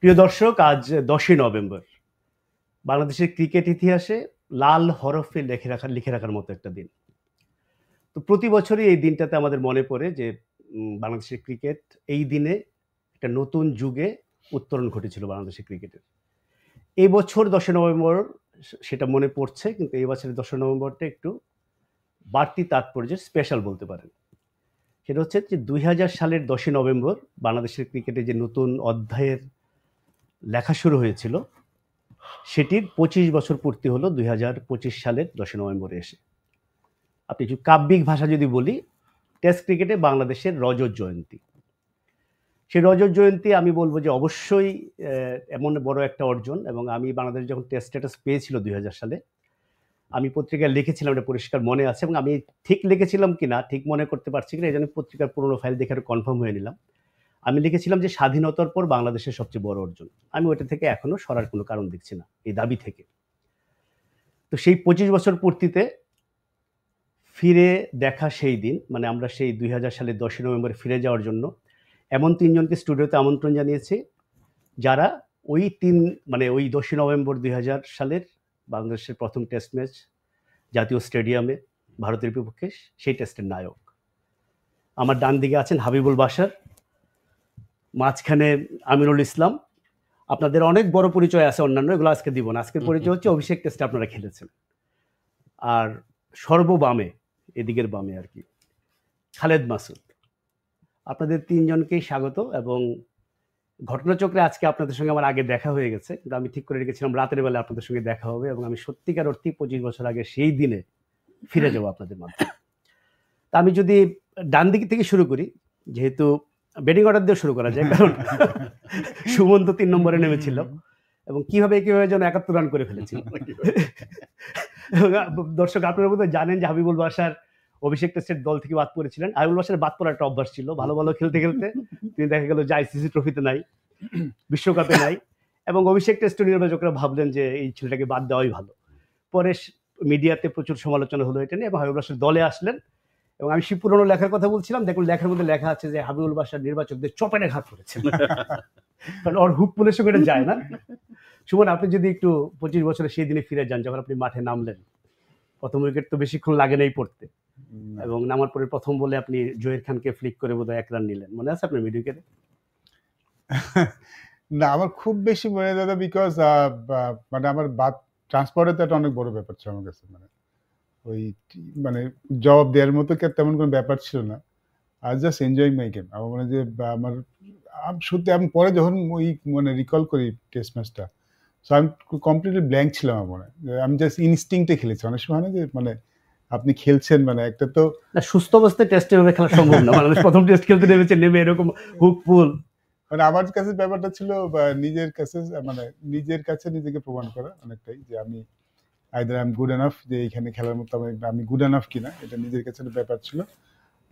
প্রিয় দর্শক, আজ 10ই নভেম্বর। বাংলাদেশের ক্রিকেট ইতিহাসে লাল হরফে লিখে রাখার মতো একটা দিন। তো প্রতি বছরই এই দিনটাতে আমাদের মনে পড়ে যে বাংলাদেশের ক্রিকেট এই দিনে একটা নতুন যুগে উত্তরণ ঘটেছিল বাংলাদেশের ক্রিকেটের। এই বছর 10ই নভেম্বর সেটা মনে পড়ছে, কিন্তু এই বছরের 10ই নভেম্বরটা একটু বাড়তি তাৎপর্যের, স্পেশাল বলতে পারেন। সেটা হচ্ছে যে 2000 সালের 10ই নভেম্বর বাংলাদেশের ক্রিকেটে যে নতুন অধ্যায়ের লেখা শুরু হয়েছিল, সেটির 25 বছর পূর্তি হলো 2025 সালের 10ই নভেম্বরে এসে। আপনি একটু কাব্যিক ভাষা যদি বলি, টেস্ট ক্রিকেটে বাংলাদেশের রজত জয়ন্তী। সেই রজত জয়ন্তী আমি বলবো যে অবশ্যই এমন বড় একটা অর্জন। এবং আমি বাংলাদেশ যখন টেস্ট স্ট্যাটাস পেয়েছিল 2000 সালে, আমি পত্রিকায় লিখেছিলাম, এটা পরিষ্কার মনে আছে, এবং আমি ঠিক লিখেছিলাম কিনা ঠিক মনে করতে পারছি কিনা, এই জন্য পত্রিকার পুরোনো ফাইল দেখে কনফার্ম হয়ে নিলাম। আমি লিখেছিলাম যে স্বাধীনতার পর বাংলাদেশের সবচেয়ে বড় অর্জন। আমি ওটা থেকে এখনো সরার কোনো কারণ দেখছি না, এই দাবি থেকে। তো সেই 25 বছর পূর্তিতে ফিরে দেখা সেই দিন, মানে আমরা সেই 2000 সালের 10ই নভেম্বরে ফিরে যাওয়ার জন্য এমন তিনজনকে স্টুডিওতে আমন্ত্রণ জানিয়েছি, যারা ওই 10ই নভেম্বর 2000 সালের বাংলাদেশের প্রথম টেস্ট ম্যাচ জাতীয় স্টেডিয়ামে ভারতের বিপক্ষে, সেই টেস্টের নায়ক। আমার ডান দিকে আছেন হাবিবুল বাশার, মাঝখানে আমিনুল ইসলাম। আপনাদের অনেক বড় পরিচয় আছে অন্যান্য, এগুলো আজকে দিব না। আজকের পরিচয় হচ্ছে অভিষেক টেস্টে আপনারা খেলেছেন। আর সর্ববামে, এদিকের বামে আর কি, খালেদ মাসুদ। আপনাদের তিনজনকেই স্বাগত। এবং ঘটনাচক্রে আজকে আপনাদের সঙ্গে আমার আগে দেখা হয়ে গেছে, কিন্তু আমি ঠিক করে রেখেছিলাম রাতের বেলা আপনাদের সঙ্গে দেখা হবে, এবং আমি সত্যিকার অর্থে 25 বছর আগে সেই দিনে ফিরে যাবো আপনাদের মাধ্যমে। তা আমি যদি ডান দিক থেকে শুরু করি, যেহেতু ব্যাটিং অর্ডার দিয়ে শুরু করা যায়, কারণ সুমন তো 3 নম্বরে নেমেছিল, এবং কিভাবে যেন 71 রান করে ফেলেছিল। দর্শক আপনারা বোধহয় জানেন যে হাবিবুল বাশার অভিষেক টেস্টের দল থেকে বাদ পড়েছিলেন। হাবিবুল বাশার বাদ পড়ার একটা অভ্যাস ছিল, ভালো ভালো খেলতে খেলতে তিনি দেখা গেল যে আইসিসি ট্রফিতে নাই, বিশ্বকাপে নাই, এবং অভিষেক টেস্ট নির্বাচকরা ভাবলেন যে এই ছেলেটাকে বাদ দেওয়াই ভালো। পরে মিডিয়াতে প্রচুর সমালোচনা হলো এটা নিয়ে, এবং হাবিবুল বাশার দলে আসলেন। এবং আমি সেই পুরনো লেখার কথা বলছিলাম, দেখুন লেখার মধ্যে লেখা আছে যে হাবিবুল বাশার নির্বাচকদের চপেটে ঘাত করেছেন, কারণ ওর হুক পুলের সঙ্গে যায় না। সুমন, আপনি যদি একটু 25 বছরে সেই দিনে ফিরে যান, যখন আপনি মাঠে নামলেন, প্রথম উইকেট তো বেশিক্ষণ লাগে নাই পড়তে, এবং নামার পরে প্রথম বলে আপনি জহির খানকে ফ্লিক করে বোধহয় 1 রান নিলেন, মনে আছে আপনার মিড উইকেটে? না, আমার খুব বেশি মনে দাদা, বিকজ মানে আমার বাদ ট্রান্সপোর্টে তো একটা অনেক বড় ব্যাপার ছিল আমার কাছে। ওই জবাব দেওয়ার মতো তেমন কোনো ব্যাপার ছিল না। I just enjoying my game. আমার মনে যে আমার সত্যি আমি পরে যখন ওই রিকল করি টেস্ট ম্যাচটা, সো আমি কমপ্লিটলি ব্ল্যাঙ্ক ছিলাম। আমার মনে আমি জাস্ট ইনস্টিংক্টে খেলেছি। অনেক সময় হয় না যে আপনি খেলছেন, একটা তো সুস্থ অবস্থায় টেস্টে ভাবে খেলা সম্ভব না। বাংলাদেশ প্রথম টেস্ট খেলতে নেমেছে, নেমে এরকম হুক পুল, আমার কাছে ব্যাপারটা ছিল নিজের কাছে নিজেকে প্রমাণ করা অনেকটাই, যে আমি either I am good enough, যে এইখানে খেলার মতো আমি গুড এনাফ কিনা, এটা নিজের কাছে ব্যাপার ছিল।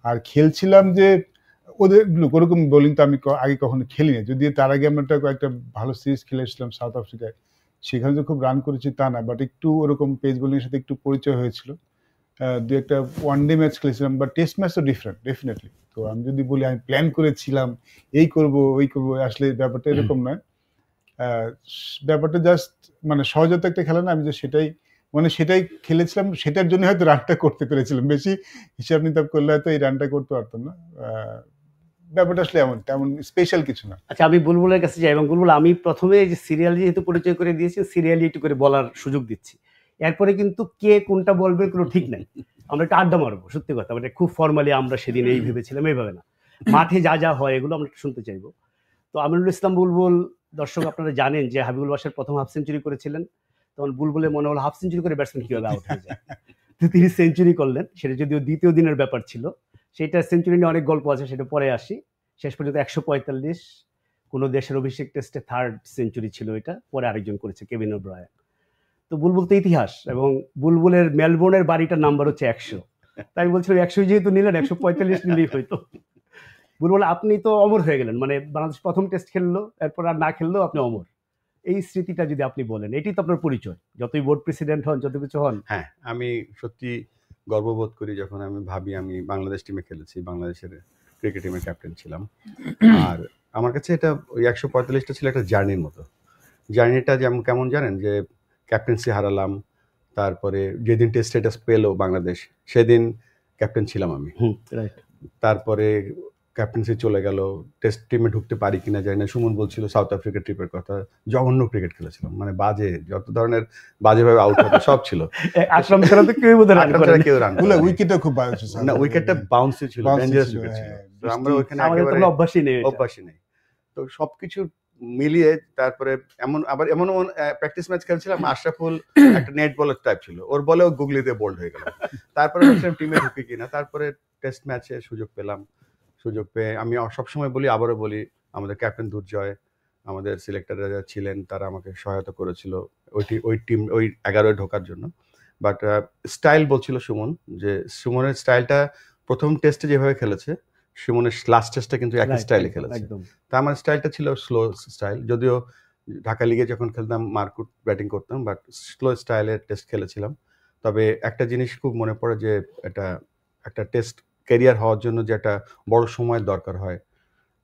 আর খেলছিলাম যে ওদের ওরকম বোলিং তো আমি আগে কখনো খেলিনি, যদিও তার আগে আমরা একটা ভালো সিরিজ খেলে এসেছিলাম সাউথ আফ্রিকায়, সেখানে যে খুব রান করেছি তা না, বাট একটু ওরকম পেস বোলিংয়ের সাথে একটু পরিচয় হয়েছিল। দু একটা ওয়ানডে ম্যাচ খেলেছিলাম, বাট টেস্ট ম্যাচ তো ডিফারেন্ট ডেফিনেটলি। তো আমি যদি বলি আমি প্ল্যান করেছিলাম এই করব ওই করব, আসলে ব্যাপারটা এরকম নয়। ব্যাপারটা জাস্ট সহজত একটা খেলা না, আমি যে সেটাই খেলেছিলাম, সেটার জন্য হয়তো রানটা করতে পেরেছিলাম। বেশি হিসাব নিতাব করলে হয়তো এই রানটা করতে পারতাম না। ব্যাপারটা আসলে তেমন স্পেশাল কিছু না। আচ্ছা, আমি বুলবুলের কাছে যাই, এবং বুলবুল, আমি প্রথমে যে সিরিয়াল যেহেতু পরিচয় করে দিয়েছি, সিরিয়ালি একটু করে বলার সুযোগ দিচ্ছি। এরপরে কিন্তু কে কোনটা বলবে কোনো ঠিক নাই, আমরা একটা আড্ডা মারবো, সত্যি কথা। খুব ফর্মালি আমরা সেদিন এই ভেবেছিলাম, এইভাবে না, মাঠে যা যা হয় এগুলো আমরা শুনতে চাইবো। তো আমিনুল ইসলাম বুলবুল, দর্শক আপনারা জানেন যে হাবিবুল বাশার প্রথম হাফ সেঞ্চুরি করেছিলেন, তখন বুলবুলের মনে হলো হাফ সেঞ্চুরি করে ব্যাটসম্যান কীভাবে আউট হয়ে যায়। তো তিনি সেঞ্চুরি করলেন, সেটা যদিও দ্বিতীয় দিনের ব্যাপার ছিল। সেটা সেঞ্চুরি নিয়ে অনেক গল্প আছে, সেটা পরে আসি। শেষ পর্যন্ত 145, কোনো দেশের অভিষেক টেস্টে 3rd সেঞ্চুরি ছিল এটা, পরে আরেকজন করেছে, কেভিন ওব্রায়ান। তো বুলবুল তো ইতিহাস, এবং বুলবুলের মেলবোর্নের বাড়িটার নাম্বার হচ্ছে 100। তাই বলছিলাম 100 যেহেতু নিলেন, 145 নিলেই হয়তো। বুলবুল, আপনি তো অমর হয়ে গেলেন, বাংলাদেশ প্রথম টেস্ট খেললো, এরপর আর না খেললেও আপনি অমর। এই স্মৃতিটা যদি আপনি বলেন, এটি তো আপনার পরিচয়, যতই বোর্ড প্রেসিডেন্ট হন, যত কিছু হন। হ্যাঁ, আমি সত্যি গর্ববোধ করি যখন আমি ভাবি আমি বাংলাদেশ টিমে খেলেছি, বাংলাদেশের ক্রিকেট টিমের ক্যাপ্টেন ছিলাম। আর আমার কাছে এটা ওই 145টা ছিল একটা জার্নির মতো। জার্নিটা যেমন কেমন জানেন? যে ক্যাপ্টেন্সি হারালাম, তারপরে যেদিন টেস্ট স্ট্যাটাস পেল বাংলাদেশ, সেদিন ক্যাপ্টেন ছিলাম আমি। রাইট। তারপরে ক্যাপ্টেন্সি চলে গেল, টেস্ট টিমে ঢুকতে পারি কিনা জানি না। সুমন বলছিল সাউথ আফ্রিকা ট্রিপের কথা, জঘন্য ক্রিকেট খেলেছিলাম, মানে বাজে, যত ধরনের বাজেভাবে আউট হতো সব ছিল। আকরাম ছাড়া তো কেউ বোধহয় রান আকরাম করে ছাড়া না। কেউ রান বলে করে উইকেটও খুব ভালো ছিল না, উইকেটটা বাউন্সি ছিল, Bouncy ডেঞ্জারাস ছিল, উইকেট ছিল। হ্যাঁ, তো আমরা বৃষ্টি- ওখানে আমাদের তো একেবারে অভ্যাসই নেই এটা। অভ্যাসই নেই। তো সবকিছু মিলিয়ে তারপরে এমন প্র্যাকটিস ম্যাচ খেলছিলাম, আশরাফুল একটা নেট বলার টাইপ ছিল, ওর বলেও গুগলি দিয়ে বোল্ড হয়ে গেল। তারপরে ভাবছিলাম টিমে ঢুকি কিনা, তারপরে টেস্ট ম্যাচে সুযোগ পেলাম। সুযোগ পেয়ে আমি সবসময় বলি, আবারও বলি, আমাদের ক্যাপ্টেন দুর্জয়, আমাদের সিলেক্টররা যারা ছিলেন তারা আমাকে সহায়তা করেছিল ওই টিম ওই 11-এ ঢোকার জন্য। বাট স্টাইল বলছিল সুমন, যে সুমনের স্টাইলটা প্রথম টেস্টে যেভাবে খেলেছে, সুমনের লাস্ট টেস্টটা কিন্তু একই Right, স্টাইলে একদম, খেলেছে। একদম। তা আমার স্টাইলটা ছিল স্লো স্টাইল, যদিও ঢাকা লিগে যখন খেলতাম মারকুট ব্যাটিং করতাম, বাট স্লো স্টাইলের টেস্ট খেলেছিলাম। তবে একটা জিনিস খুব মনে পড়ে, যে একটা টেস্ট ক্যারিয়ার হওয়ার জন্য যে একটা বড় সময়ের দরকার হয়,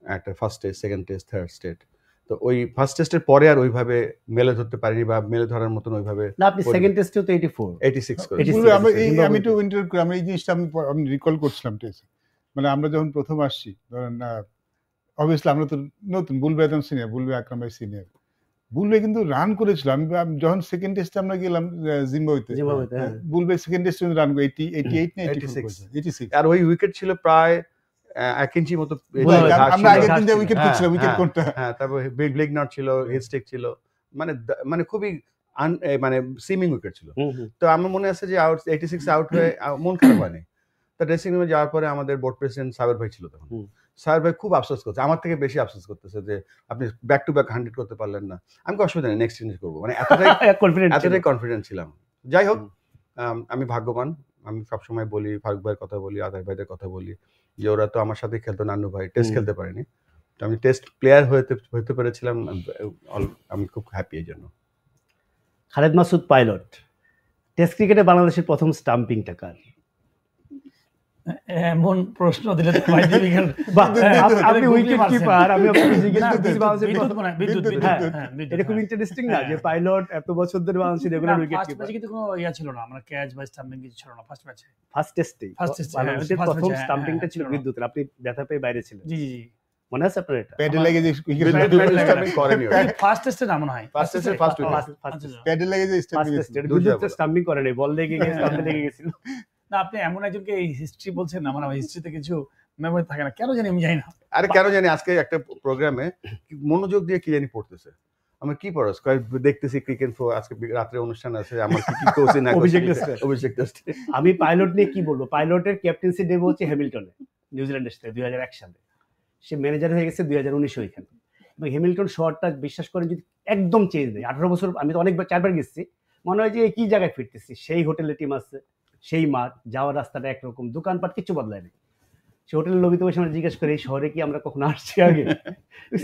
একটা first test, second test, third test. তো ওই ফার্স্ট টেস্টের পরে আর ওইভাবে মেলে ধরতে পারিনি, বা মেলে ধরার মতন ওইভাবে না, আপনি সেকেন্ড টেস্টেও তো 84। 86 করে। 86 বলবে, আমি জিম্বাবুয়ে। আমি একটু ইন্টার করি, আমি এই জিনিসটা আমি রিকল করছিলাম টেস্ট, মানে আমরা যখন প্রথম আসছি, ধরেন অবভিয়াসলি আমরা তো নতুন, বুলবে একদম সিনিয়র, বুলবে আকরাম ভাই সিনিয়র। বুলবে কিন্তু রান করেছিল, আমি যখন সেকেন্ড টেস্টে আমরা গেলাম জিম্বাবুয়েতে, জিম্বাবুয়েতে, হ্যাঁ। বুলবে সেকেন্ড টেস্টে রান করে 88 না 86 86। আর ওই উইকেট ছিল প্রায় 1 ইঞ্চি মতো। আমরা আগের দিন যে ছিল। উইকেট হ্যাঁ, করছিলাম, উইকেট হ্যাঁ, কোনটা? হ্যাঁ, তারপর ব্লিগনট ছিল, হিস্টেক ছিল, মানে খুবই মানে সিমিং উইকেট ছিল। তো আমার মনে আছে যে 86 আউট হয়ে মন খারাপ হয়নি। তা ড্রেসিং রুমে যাওয়ার পরে আমাদের বোর্ড প্রেসিডেন্ট সাবের ভাই ছিল তখন। সাবের ভাই খুব আফসোস করছে, আমার থেকে বেশি আফসোস করতেছে, যে আপনি ব্যাক টু ব্যাক 100 করতে পারলেন না। আমি অসুবিধা নেই, নেক্সট ইনিংস করবো, মানে এতটাই কনফিডেন্ট ছিলাম। যাই হোক, আমি ভাগ্যবান। আমি সবসময় বলি, ফারুক ভাইয়ের কথা বলি, আদার ভাইদের কথা বলি, যে ওরা তো আমার সাথে খেলতো, নান্নু ভাই টেস্ট খেলতে পারেনি, তো আমি টেস্ট প্লেয়ার হতে পেরেছিলাম, আমি খুব হ্যাপি এই জন্য। খালেদ মাসুদ পাইলট, টেস্ট ক্রিকেটে বাংলাদেশের প্রথম স্টাম্পিংটা কার? এমন প্রশ্ন দিলে তো ভাই দিবি কেন? আপনি উইকেট কিপার, আমি আপনাকে জিজ্ঞেস না, করতেছি বাংলাদেশের বিদ্যুৎ প্রথম। মনে হয়, বিদ্যুৎ, বিদ্যুৎ, হ্যাঁ, বিদ্যুৎ। হ্যাঁ, বিদ্যুৎ, এটা খুব হ্যাঁ। ইন্টারেস্টিং না, যে হ্যাঁ। পাইলট এত বছর ধরে বাংলাদেশের না, রেগুলার উইকেট ফার্স্ট কিপার। ম্যাচে কিন্তু কোনো ছিল না, আমরা ক্যাচ বা স্টাম্পিং কিছু ছিল না ফার্স্ট ম্যাচে। ফার্স্ট টেস্টেই First test, বাংলাদেশের হ্যাঁ, প্রথম first match, স্টাম্পিংটা হ্যাঁ, ছিল ছিল না। বিদ্যুতের। আপনি ব্যথা পেয়ে বাইরে ছিলেন, জি, জি, জি। মনে আছে আপনার এটা? প্যাডে লেগে যে করেনি ওরা। ফার্স্ট টেস্টে না মনে হয়। First test এর first wicket। আচ্ছা, প্যাডে লেগে যে ফার্স্ট টেস্টে দুর্জয় বিদ্যুৎ বলে। স্টাম্পিং করে নাই, বল লেগে গিয়ে স্টাম্পে লেগে গেছিল। না, আপনি এমন একজনকে এই হিস্ট্রি বলছেন, আমার হিস্ট্রিতে কিছু মেমোরি থাকে না, কেন জানি আমি জানি না। আরে কেন জানি আজকে একটা প্রোগ্রামে মনোযোগ দিয়ে কি জানি পড়তেছে, আমি কি পড়াস দেখতেছি ক্রিকেট আজকে রাত্রে অনুষ্ঠান আছে, আমার কি কোচিং না অভিষেক টেস্টে। অভিষেক টেস্টে। আমি পাইলট নিয়ে কি বলবো, পাইলটের ক্যাপ্টেন্সি ডেবু হচ্ছে হ্যামিল্টনে, নিউজিল্যান্ডের সাথে 2001 সালে। সে ম্যানেজার হয়ে গেছে 2019 ওইখানে। এবং হ্যামিল্টন শহরটা বিশ্বাস করেন যদি একদম চেঞ্জ নেই, 18 বছর, আমি তো অনেকবার 4বার গেছি, মনে হয় যে কি জায়গায় ফিরতেছি। সেই হোটেলে টিম আছে, সেই মাঠ, যাওয়ার রাস্তাটা একরকম, দোকানপাট কিছু বদলায় নেই। সে হোটেলের লবিতে বসে আমরা জিজ্ঞেস করি, এই শহরে কি আমরা কখনো আসছি আগে?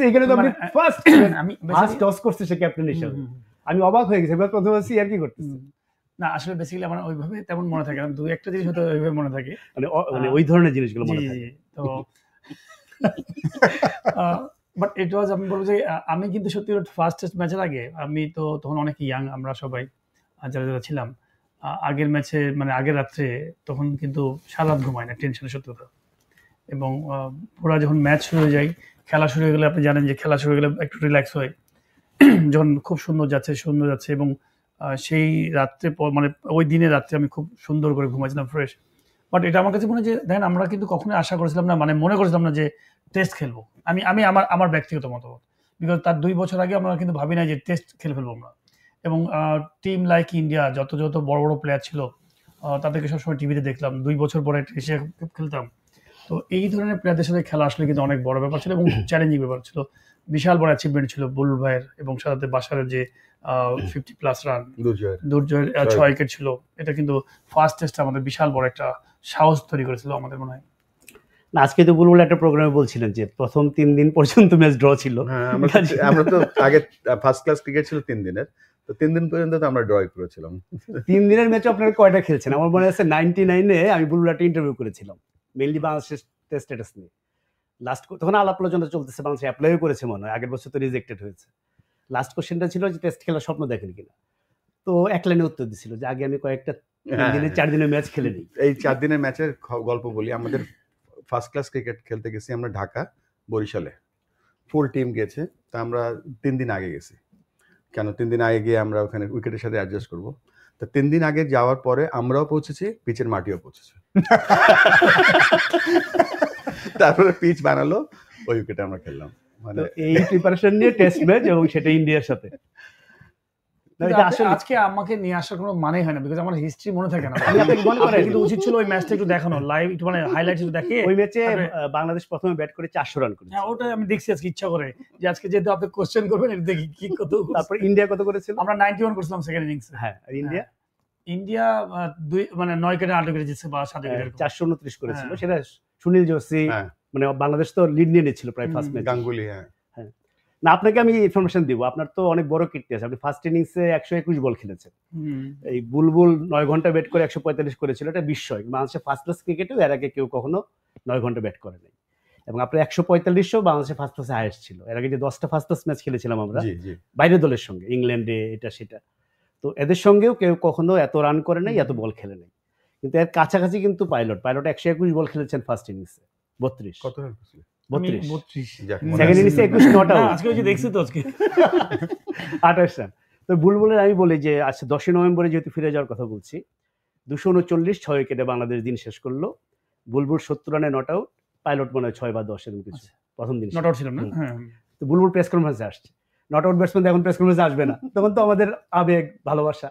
এখানে তো আপনি ফার্স্ট আমি টস করছে সে ক্যাপ্টেন হিসেবে। আমি অবাক হয়ে গেছি, এবার প্রথম আছি আর কি করতেছি। না, আসলে বেসিক্যালি আমার ওইভাবে তেমন মনে থাকে না, দুই একটা জিনিস হয়তো ওইভাবে মনে থাকে। মানে ওই ধরনের জিনিসগুলো জি, মনে জি, থাকে। জি। তো বাট ইট ওয়াজ, আমি বলবো যে আমি কিন্তু সত্যি ফার্স্ট টেস্ট ম্যাচের আগে, আমি তো তখন অনেক ইয়াং, আমরা সবাই যারা যারা ছিলাম, আগের ম্যাচে মানে আগের রাত্রে তখন কিন্তু সারা রাত ঘুমায় না, টেনশনের সত্যি কথা। এবং পুরা যখন ম্যাচ শুরু হয়ে যায়, খেলা শুরু হয়ে গেলে, আপনি জানেন যে খেলা শুরু হয়ে গেলে একটু রিল্যাক্স হয়, যখন খুব সুন্দর যাচ্ছে, এবং সেই রাত্রে মানে ওই দিনের রাত্রে আমি খুব সুন্দর করে ঘুমাইছিলাম, ফ্রেশ। বাট এটা আমার কাছে মনে হয় যে দেখেন, আমরা কিন্তু কখনোই আশা করেছিলাম না, মানে মনে করেছিলাম না যে টেস্ট খেলবো। আমি আমার ব্যক্তিগত মতামত, বিকজ তার 2 বছর আগে আমরা কিন্তু ভাবি না যে টেস্ট খেলে ফেলবো আমরা। এবং টিম লাইক ইন্ডিয়া, যত বড় বড় প্লেয়ার ছিল, তাদেরকে সবসময় টিভিতে দেখলাম, 2 বছর পরে এশিয়া কাপ খেলতাম। তো এই ধরনের প্লেয়ারদের সাথে খেলা আসলে কিন্তু অনেক বড় ব্যাপার ছিল এবং চ্যালেঞ্জিং ব্যাপার ছিল। বিশাল বড় অ্যাচিভমেন্ট ছিল বুলবুল ভাইয়ের এবং সাথে বাশারের যে 50+ রান, দুর্জয়ের 6 উইকেট ছিল। এটা কিন্তু ফার্স্ট টেস্টে আমাদের বিশাল বড় একটা সাহস তৈরি করেছিল আমাদের, মনে হয়। না, আজকে তো বুলবুল একটা প্রোগ্রামে বলছিলেন যে প্রথম 3 দিন পর্যন্ত ম্যাচ ড্র ছিল। হ্যাঁ, আমরা তো আগে ফার্স্ট ক্লাস ক্রিকেট ছিল 3 দিনের, তো 3 দিন পর্যন্ত তো আমরা ড্রই করেছিলাম। 3 দিনের ম্যাচে আপনারা কয়টা খেলছেন? আমার মনে আছে 99-এ আমি বুলবুল একটা ইন্টারভিউ করেছিলাম, মেইনলি বাংলাদেশের টেস্ট স্ট্যাটাস নিয়ে। লাস্ট তখন আলাপ আলোচনা চলতেছে, বাংলাদেশ অ্যাপ্লাইও করেছে মনে হয়, আগের বছর তো রিজেক্টেড হয়েছে। লাস্ট কোশ্চেনটা ছিল যে টেস্ট খেলার স্বপ্ন দেখেন কিনা। তো এক লাইনে উত্তর দিছিল যে আগে আমি কয়েকটা 3 দিনে 4 দিনের ম্যাচ খেলে নিই। এই 4 দিনের ম্যাচের গল্প বলি। আমাদের ফার্স্ট ক্লাস ক্রিকেট খেলতে গেছি আমরা ঢাকা, বরিশালে, ফুল টিম গেছে। তা আমরা 3 দিন আগে গেছি। কেন 3 দিন আগে গিয়ে আমরা ওখানে উইকেটের সাথে অ্যাডজাস্ট করব। তো 3 দিন আগে যাওয়ার পরে আমরাও পৌঁছেছি, পিচের মাটিও পৌঁছেছে। তারপরে পিচ বানালো, ওই উইকেটে আমরা খেললাম। মানে এই প্রিপারেশন নিয়ে টেস্ট ম্যাচ এবং সেটা ইন্ডিয়ার সাথে। আজকে আমাকে নিয়ে আসার কোনো মানে হয় না, বিকজ আমার হিস্ট্রি মনে থাকে না। আপনি মনে করেন কিন্তু উচিত ছিল ওই ম্যাচটা একটু দেখানো, লাইভ একটু মানে হাইলাইটস একটু দেখে। ওই ম্যাচে বাংলাদেশ প্রথমে ব্যাট করে 400 রান করেছে। হ্যাঁ, ওটা আমি দেখছি আজকে ইচ্ছা করে যে আজকে যেহেতু আপনি কোশ্চেন করবেন এটা দেখি কি কত। তারপর ইন্ডিয়া কত করেছিল? আমরা 91 করছিলাম সেকেন্ড ইনিংসে। হ্যাঁ, আর ইন্ডিয়া 9 উইকেটে 8 উইকেটে জিতছে বা 7 উইকেটে 429 করেছিল। সেটা সুনীল জোশী, মানে বাংলাদেশ তো লিড নিয়ে নিচ্ছিল প্রায় ফার্স্ট ম্যাচ। গাঙ্গুলি। হ্যাঁ, না আপনাকে আমি ইনফরমেশন দিব, আপনার তো অনেক বড় কীর্তি আছে। আপনি ফার্স্ট ইনিংসে 121 বল খেলেছেন। এই বুলবুল 9 ঘন্টা ব্যাট করে 145 করেছিল, এটা বিস্ময়। বাংলাদেশের ফার্স্ট ক্লাস ক্রিকেটেও এর আগে কেউ কখনো 9 ঘন্টা ব্যাট করে নাই। এবং আপনার 145ও বাংলাদেশের ফার্স্ট ক্লাসে হাইয়েস্ট ছিল। এর আগে যে 10টা ফার্স্ট ক্লাস ম্যাচ খেলেছিলাম আমরা বাইরের দলের সঙ্গে, ইংল্যান্ডে, এটা সেটা, তো এদের সঙ্গেও কেউ কখনো এত রান করে নাই, এত বল খেলে নাই। কিন্তু এর কাছাকাছি কিন্তু পাইলট 121 বল খেলেছেন ফার্স্ট ইনিংসে। 32 কত রান করেছিল? 32 সেকেন্ড ইনিংসে 21 নট আউট। আজকে ওই যে দেখছি তো আজকে 28 রান। তো বুলবুলের আমি বলি যে আচ্ছা 10 নভেম্বরে যেহেতু ফিরে যাওয়ার কথা বলছি, 239 6 উইকেটে বাংলাদেশ দিন শেষ করলো। বুলবুল 70 রানে নট আউট, পাইলট মনে হয় 6 বা 10 এরকম কিছু প্রথম দিন নট আউট ছিল না। হ্যাঁ, তো বুলবুল প্রেস কনফারেন্সে আসছে। নট আউট ব্যাটসম্যান এখন প্রেস কনফারেন্সে আসবে না, তখন তো আমাদের আবেগ ভালোবাসা।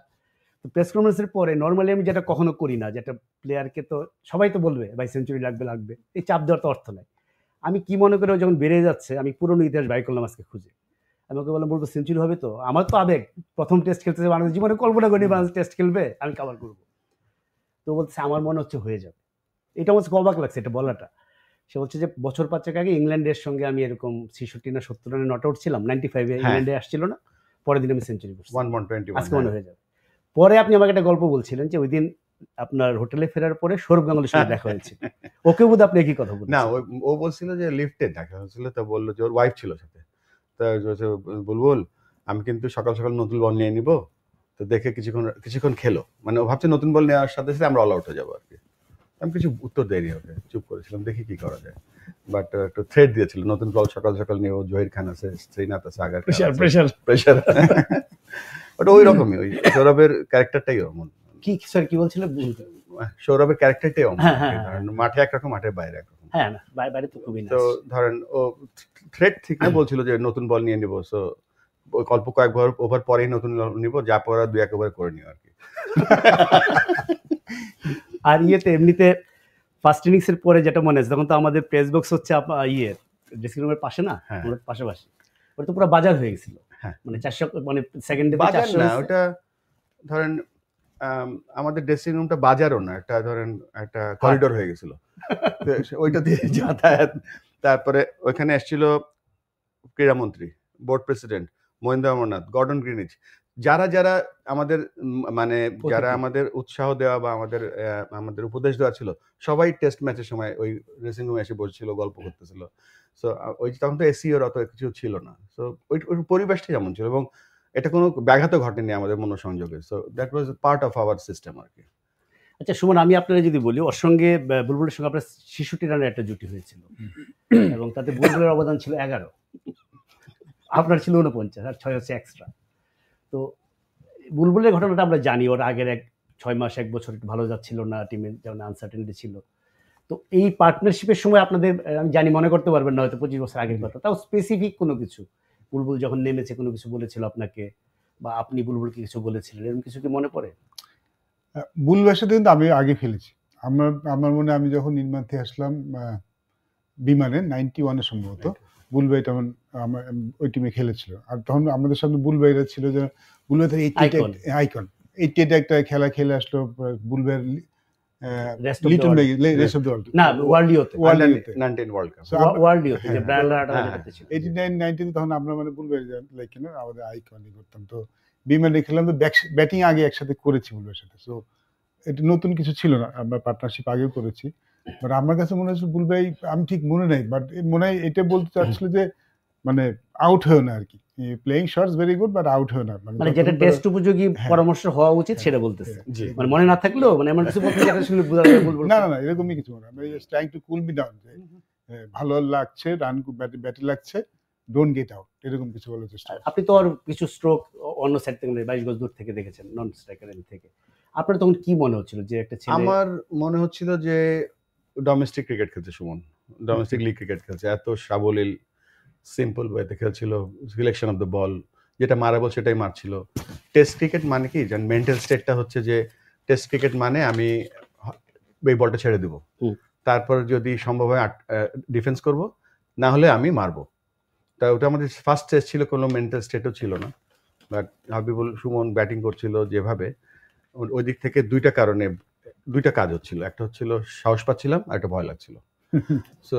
তো প্রেস কনফারেন্সের পরে নর্মালি আমি যেটা কখনো করি না, যেটা প্লেয়ারকে তো সবাই তো বলবে ভাই সেঞ্চুরি লাগবে, এই চাপ দেওয়ার তো অর্থ নাই। আমি কি মনে করে যখন বেড়ে যাচ্ছে, আমি পুরনো ইতিহাস বাই করলাম আজকে খুঁজে। আমি ওকে বললাম বলবো সেঞ্চুরি হবে তো, আমার তো আবেগ, প্রথম টেস্ট খেলতেছে বাংলাদেশ, জীবনে কল্পনা করি বাংলাদেশ টেস্ট খেলবে, আমি কভার করবো। তো বলছে আমার মনে হচ্ছে হয়ে যাবে। এটা আমার অবাক লাগছে এটা বলাটা। সে বলছে যে বছর 5 আগে ইংল্যান্ডের সঙ্গে আমি এরকম 66 না 70 রানে নট আউট ছিলাম, 95-এ ইংল্যান্ডে আসছিল না, পরের দিন আমি সেঞ্চুরি করছি, 121 আজকে মনে হয়ে যাবে। পরে আপনি আমাকে একটা গল্প বলছিলেন যে ওই দিন আপনার হোটেলে ফেরার পরে সৌরভ গাঙ্গুলির সঙ্গে দেখা হয়েছে। ওকে বোধ আপনি একই কথা বলছেন। না, ও বলছিল যে লিফটে দেখা হয়েছিল, তো বললো যে ওর ওয়াইফ ছিল সাথে। তো বুলবুল আমি কিন্তু সকাল সকাল নতুন বল নিয়ে নিব, তো দেখে কিছুক্ষণ খেলো, মানে ও ভাবছে নতুন বল নেওয়ার সাথে সাথে আমরা অল আউট হয়ে যাবো আর কি। আমি কিছু উত্তর দেয়নি, ওকে চুপ করেছিলাম, দেখি কি করা যায়। বাট একটু থ্রেড দিয়েছিল, নতুন বল সকাল সকাল নিয়ে, জহির খান আছে, শ্রীনাথ আছে, আগার প্রেশার ওটা ওই রকমই, ওই সৌরভের ক্যারেক্টারটাই এমন। কি স্যার কি বলছিল? সৌরভের ক্যারেক্টারটাই এমন, মাঠে একরকম, মাঠের বাইরে একরকম। হ্যাঁ, না বাইরে তো খুবই। তো ধরেন ও থ্রেড ঠিক না, বলছিল যে নতুন বল নিয়ে নিবো, সো ওই অল্প কয়েকবার ওভার পরেই নতুন নিবো, যা পড়া 2-1 ওভার করে নিও আর কি। আর ইয়েতে এমনিতে ফার্স্ট ইনিংস এর পরে যেটা মনে আছে, তখন তো আমাদের প্রেস বক্স হচ্ছে ড্রেসিং রুমের পাশে না, আমাদের পাশাপাশি, ওটা তো পুরো বাজার হয়ে গেছিল। মানে 400, মানে সেকেন্ডে বাজার না, ওটা ধরেন আমাদের ড্রেসিং রুমটা বাজারও না, একটা ধরেন একটা করিডোর হয়ে গেছিল, ওইটা দিয়ে যাতায়াত। তারপরে ওইখানে এসেছিল ক্রীড়ামন্ত্রী, board president Mohinder Amarnath, Gordon Greenidge, যারা আমাদের মানে যারা আমাদের উৎসাহ দেওয়া বা আমাদের উপদেশ দেওয়া ছিল, সবাই টেস্ট ম্যাচের সময় ওই ড্রেসিং রুমে এসে বসছিল, গল্প করতেছিল। সো ওই তখন তো এসিওর অত কিছু ছিল না, সো ওই পরিবেশটা যেমন ছিল, এবং এটা কোনো ব্যাঘাত ঘটেনি আমাদের মনোসংযোগে। So that was part of our system আর কি। আচ্ছা সুমন, আমি আপনারা যদি বলি, ওর সঙ্গে বুলবুলের সঙ্গে আপনার 66 রানের একটা জুটি হয়েছিল, এবং তাতে বুলবুলের অবদান ছিল 11, আপনার ছিল 49, আর 6 হচ্ছে এক্সট্রা। তো বুলবুলের ঘটনাটা আমরা জানি, ওর আগের 6 মাস 1 বছর একটু ভালো যাচ্ছিল না, টিমের যেমন আনসার্টেনিটি ছিল। তো এই পার্টনারশিপের সময় আপনাদের, আমি জানি মনে করতে পারবেন না, হয়তো 25 বছর আগের কথা, তাও স্পেসিফিক কোনো কিছু, বুলবুল যখন নেমেছে কোনো কিছু বলেছিল আপনাকে, বা আপনি বুলবুলকে কিছু বলেছিলেন, এরকম কিছু কি মনে পড়ে? বুলবুলের সাথে কিন্তু আমি আগে ফেলেছি। আমার মনে আমি যখন নির্মাণতে আসলাম বিমানে 91-এ সম্ভবত, বুলবাই তখন ওই টিমে খেলেছিল। আর তখন আমাদের সামনে বুলবাইরা ছিল, যে বুলবাই আইকন 88 একটা খেলা খেলে আসলো, বুলবাই লিটল মেগ রেস্ট অফ দ্য ওয়ার্ল্ড, না ওয়ার্ল্ডিওতে 19 ওয়ার্ল্ড কাপ, ওয়ার্ল্ডিওতে যে ব্রায়ানরা 88 ছিল, 89-90 তখন আমরা মানে বুলবাই লাইক ইউ নো আমাদের আইকনই করতাম। তো বিমানে খেললাম, তো ব্যাটিং আগে একসাথে করেছি বুলবাইয়ের সাথে। সো এটা নতুন কিছু ছিল না, আমরা পার্টনারশিপ আগেও করেছি। বাট আমার কাছে মনে হচ্ছে বুল ভাই, আমি ঠিক মনে নাই, বাট মনে হয় এটা বলতে চাচ্ছিল যে মানে আউট হয়েও না আর কি, playing shots very good but out হয়েও না, মানে যেটা টেস্ট উপযোগী পরামর্শ হওয়া উচিত সেটা বলতেছে, মানে মনে না থাকলেও মানে এমন কিছু বলতে যেটা শুনলে বোঝা যাবে বলবো না না না এরকমই কিছু মনে হয়, just trying to cool me down, ভালো লাগছে, রান ব্যাটে লাগছে, ডোন্ট গেট আউট, এরকম কিছু বলার চেষ্টা। আপনি তো আর কিছু স্ট্রোক অন্য সাইড থেকে 22 গজ দূর থেকে দেখেছেন, নন স্ট্রাইকার থেকে, আপনার তখন কি মনে হচ্ছিল যে একটা ছেলে? আমার মনে হচ্ছিল যে ডোমেস্টিক ক্রিকেট খেলছে সুমন, ডোমেস্টিক লিগ ক্রিকেট খেলছে, এত সাবলীল সিম্পল ওয়েতে খেলছিল, সিলেকশন অফ দ্য বল, যেটা মারাবো সেটাই মারছিল। টেস্ট ক্রিকেট মানে কি জান, মেন্টাল স্টেটটা হচ্ছে যে টেস্ট ক্রিকেট মানে আমি এই বলটা ছেড়ে দেবো, তারপর যদি সম্ভব হয় ডিফেন্স করব, না হলে আমি মারবো। তা ওটা আমাদের ফার্স্ট টেস্ট ছিল, কোনো মেন্টাল স্টেটও ছিল না। বাট হাবিবুল সুমন ব্যাটিং করছিল যেভাবে, ওই দিক থেকে দুইটা কাজ হচ্ছিল, একটা হচ্ছিল সাহস পাচ্ছিলাম আর একটা ভয় লাগছিল। সো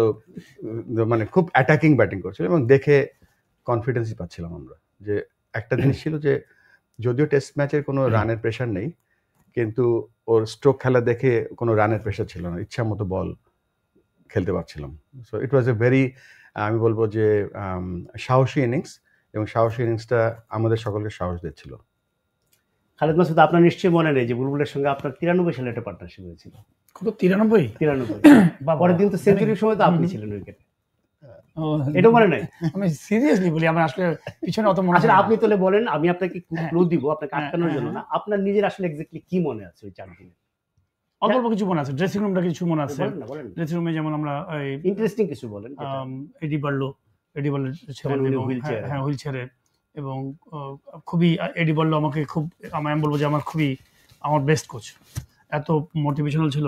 মানে খুব অ্যাটাকিং ব্যাটিং করছিল এবং দেখে কনফিডেন্সই পাচ্ছিলাম আমরা। যে একটা জিনিস ছিল যে যদিও টেস্ট ম্যাচের কোনো রানের প্রেশার নেই, কিন্তু ওর স্ট্রোক খেলা দেখে কোনো রানের প্রেশার ছিল না, ইচ্ছা মতো বল খেলতে পারছিলাম। So it was a very, আমি বলবো যে সাহসী ইনিংস, এবং সাহসী ইনিংসটা আমাদের সকলকে সাহস দিচ্ছিল। খালেদ মাসুদ, আপনার নিশ্চয়ই মনে নেই যে বুলবুলের সঙ্গে আপনার 93 সালে একটা পার্টনারশিপ হয়েছিল। কত 93? পরের দিন তো সেঞ্চুরির সময় তো আপনি ছিলেন উইকেটে, এটা মনে নাই? আমি সিরিয়াসলি বলি, আমার আসলে পিছনে অত মনে আসলে আপনি তাহলে বলেন, আমি আপনাকে ক্লু দিব আপনাকে আটকানোর জন্য না, আপনার নিজের আসলে এক্স্যাক্টলি কি মনে আছে ওই 4 দিনে? অল্প কিছু মনে আছে, ড্রেসিং রুমটা কিছু মনে আছে। ড্রেসিং রুমে যেমন আমরা ইন্টারেস্টিং কিছু বলেন। এডি বার্লো ছিলেন, হ্যাঁ হুইল চেয়ারে, এবং খুবই এডি বার্লো আমাকে খুব, আমি বলবো যে আমার বেস্ট কোচ, এত মোটিভেশনাল ছিল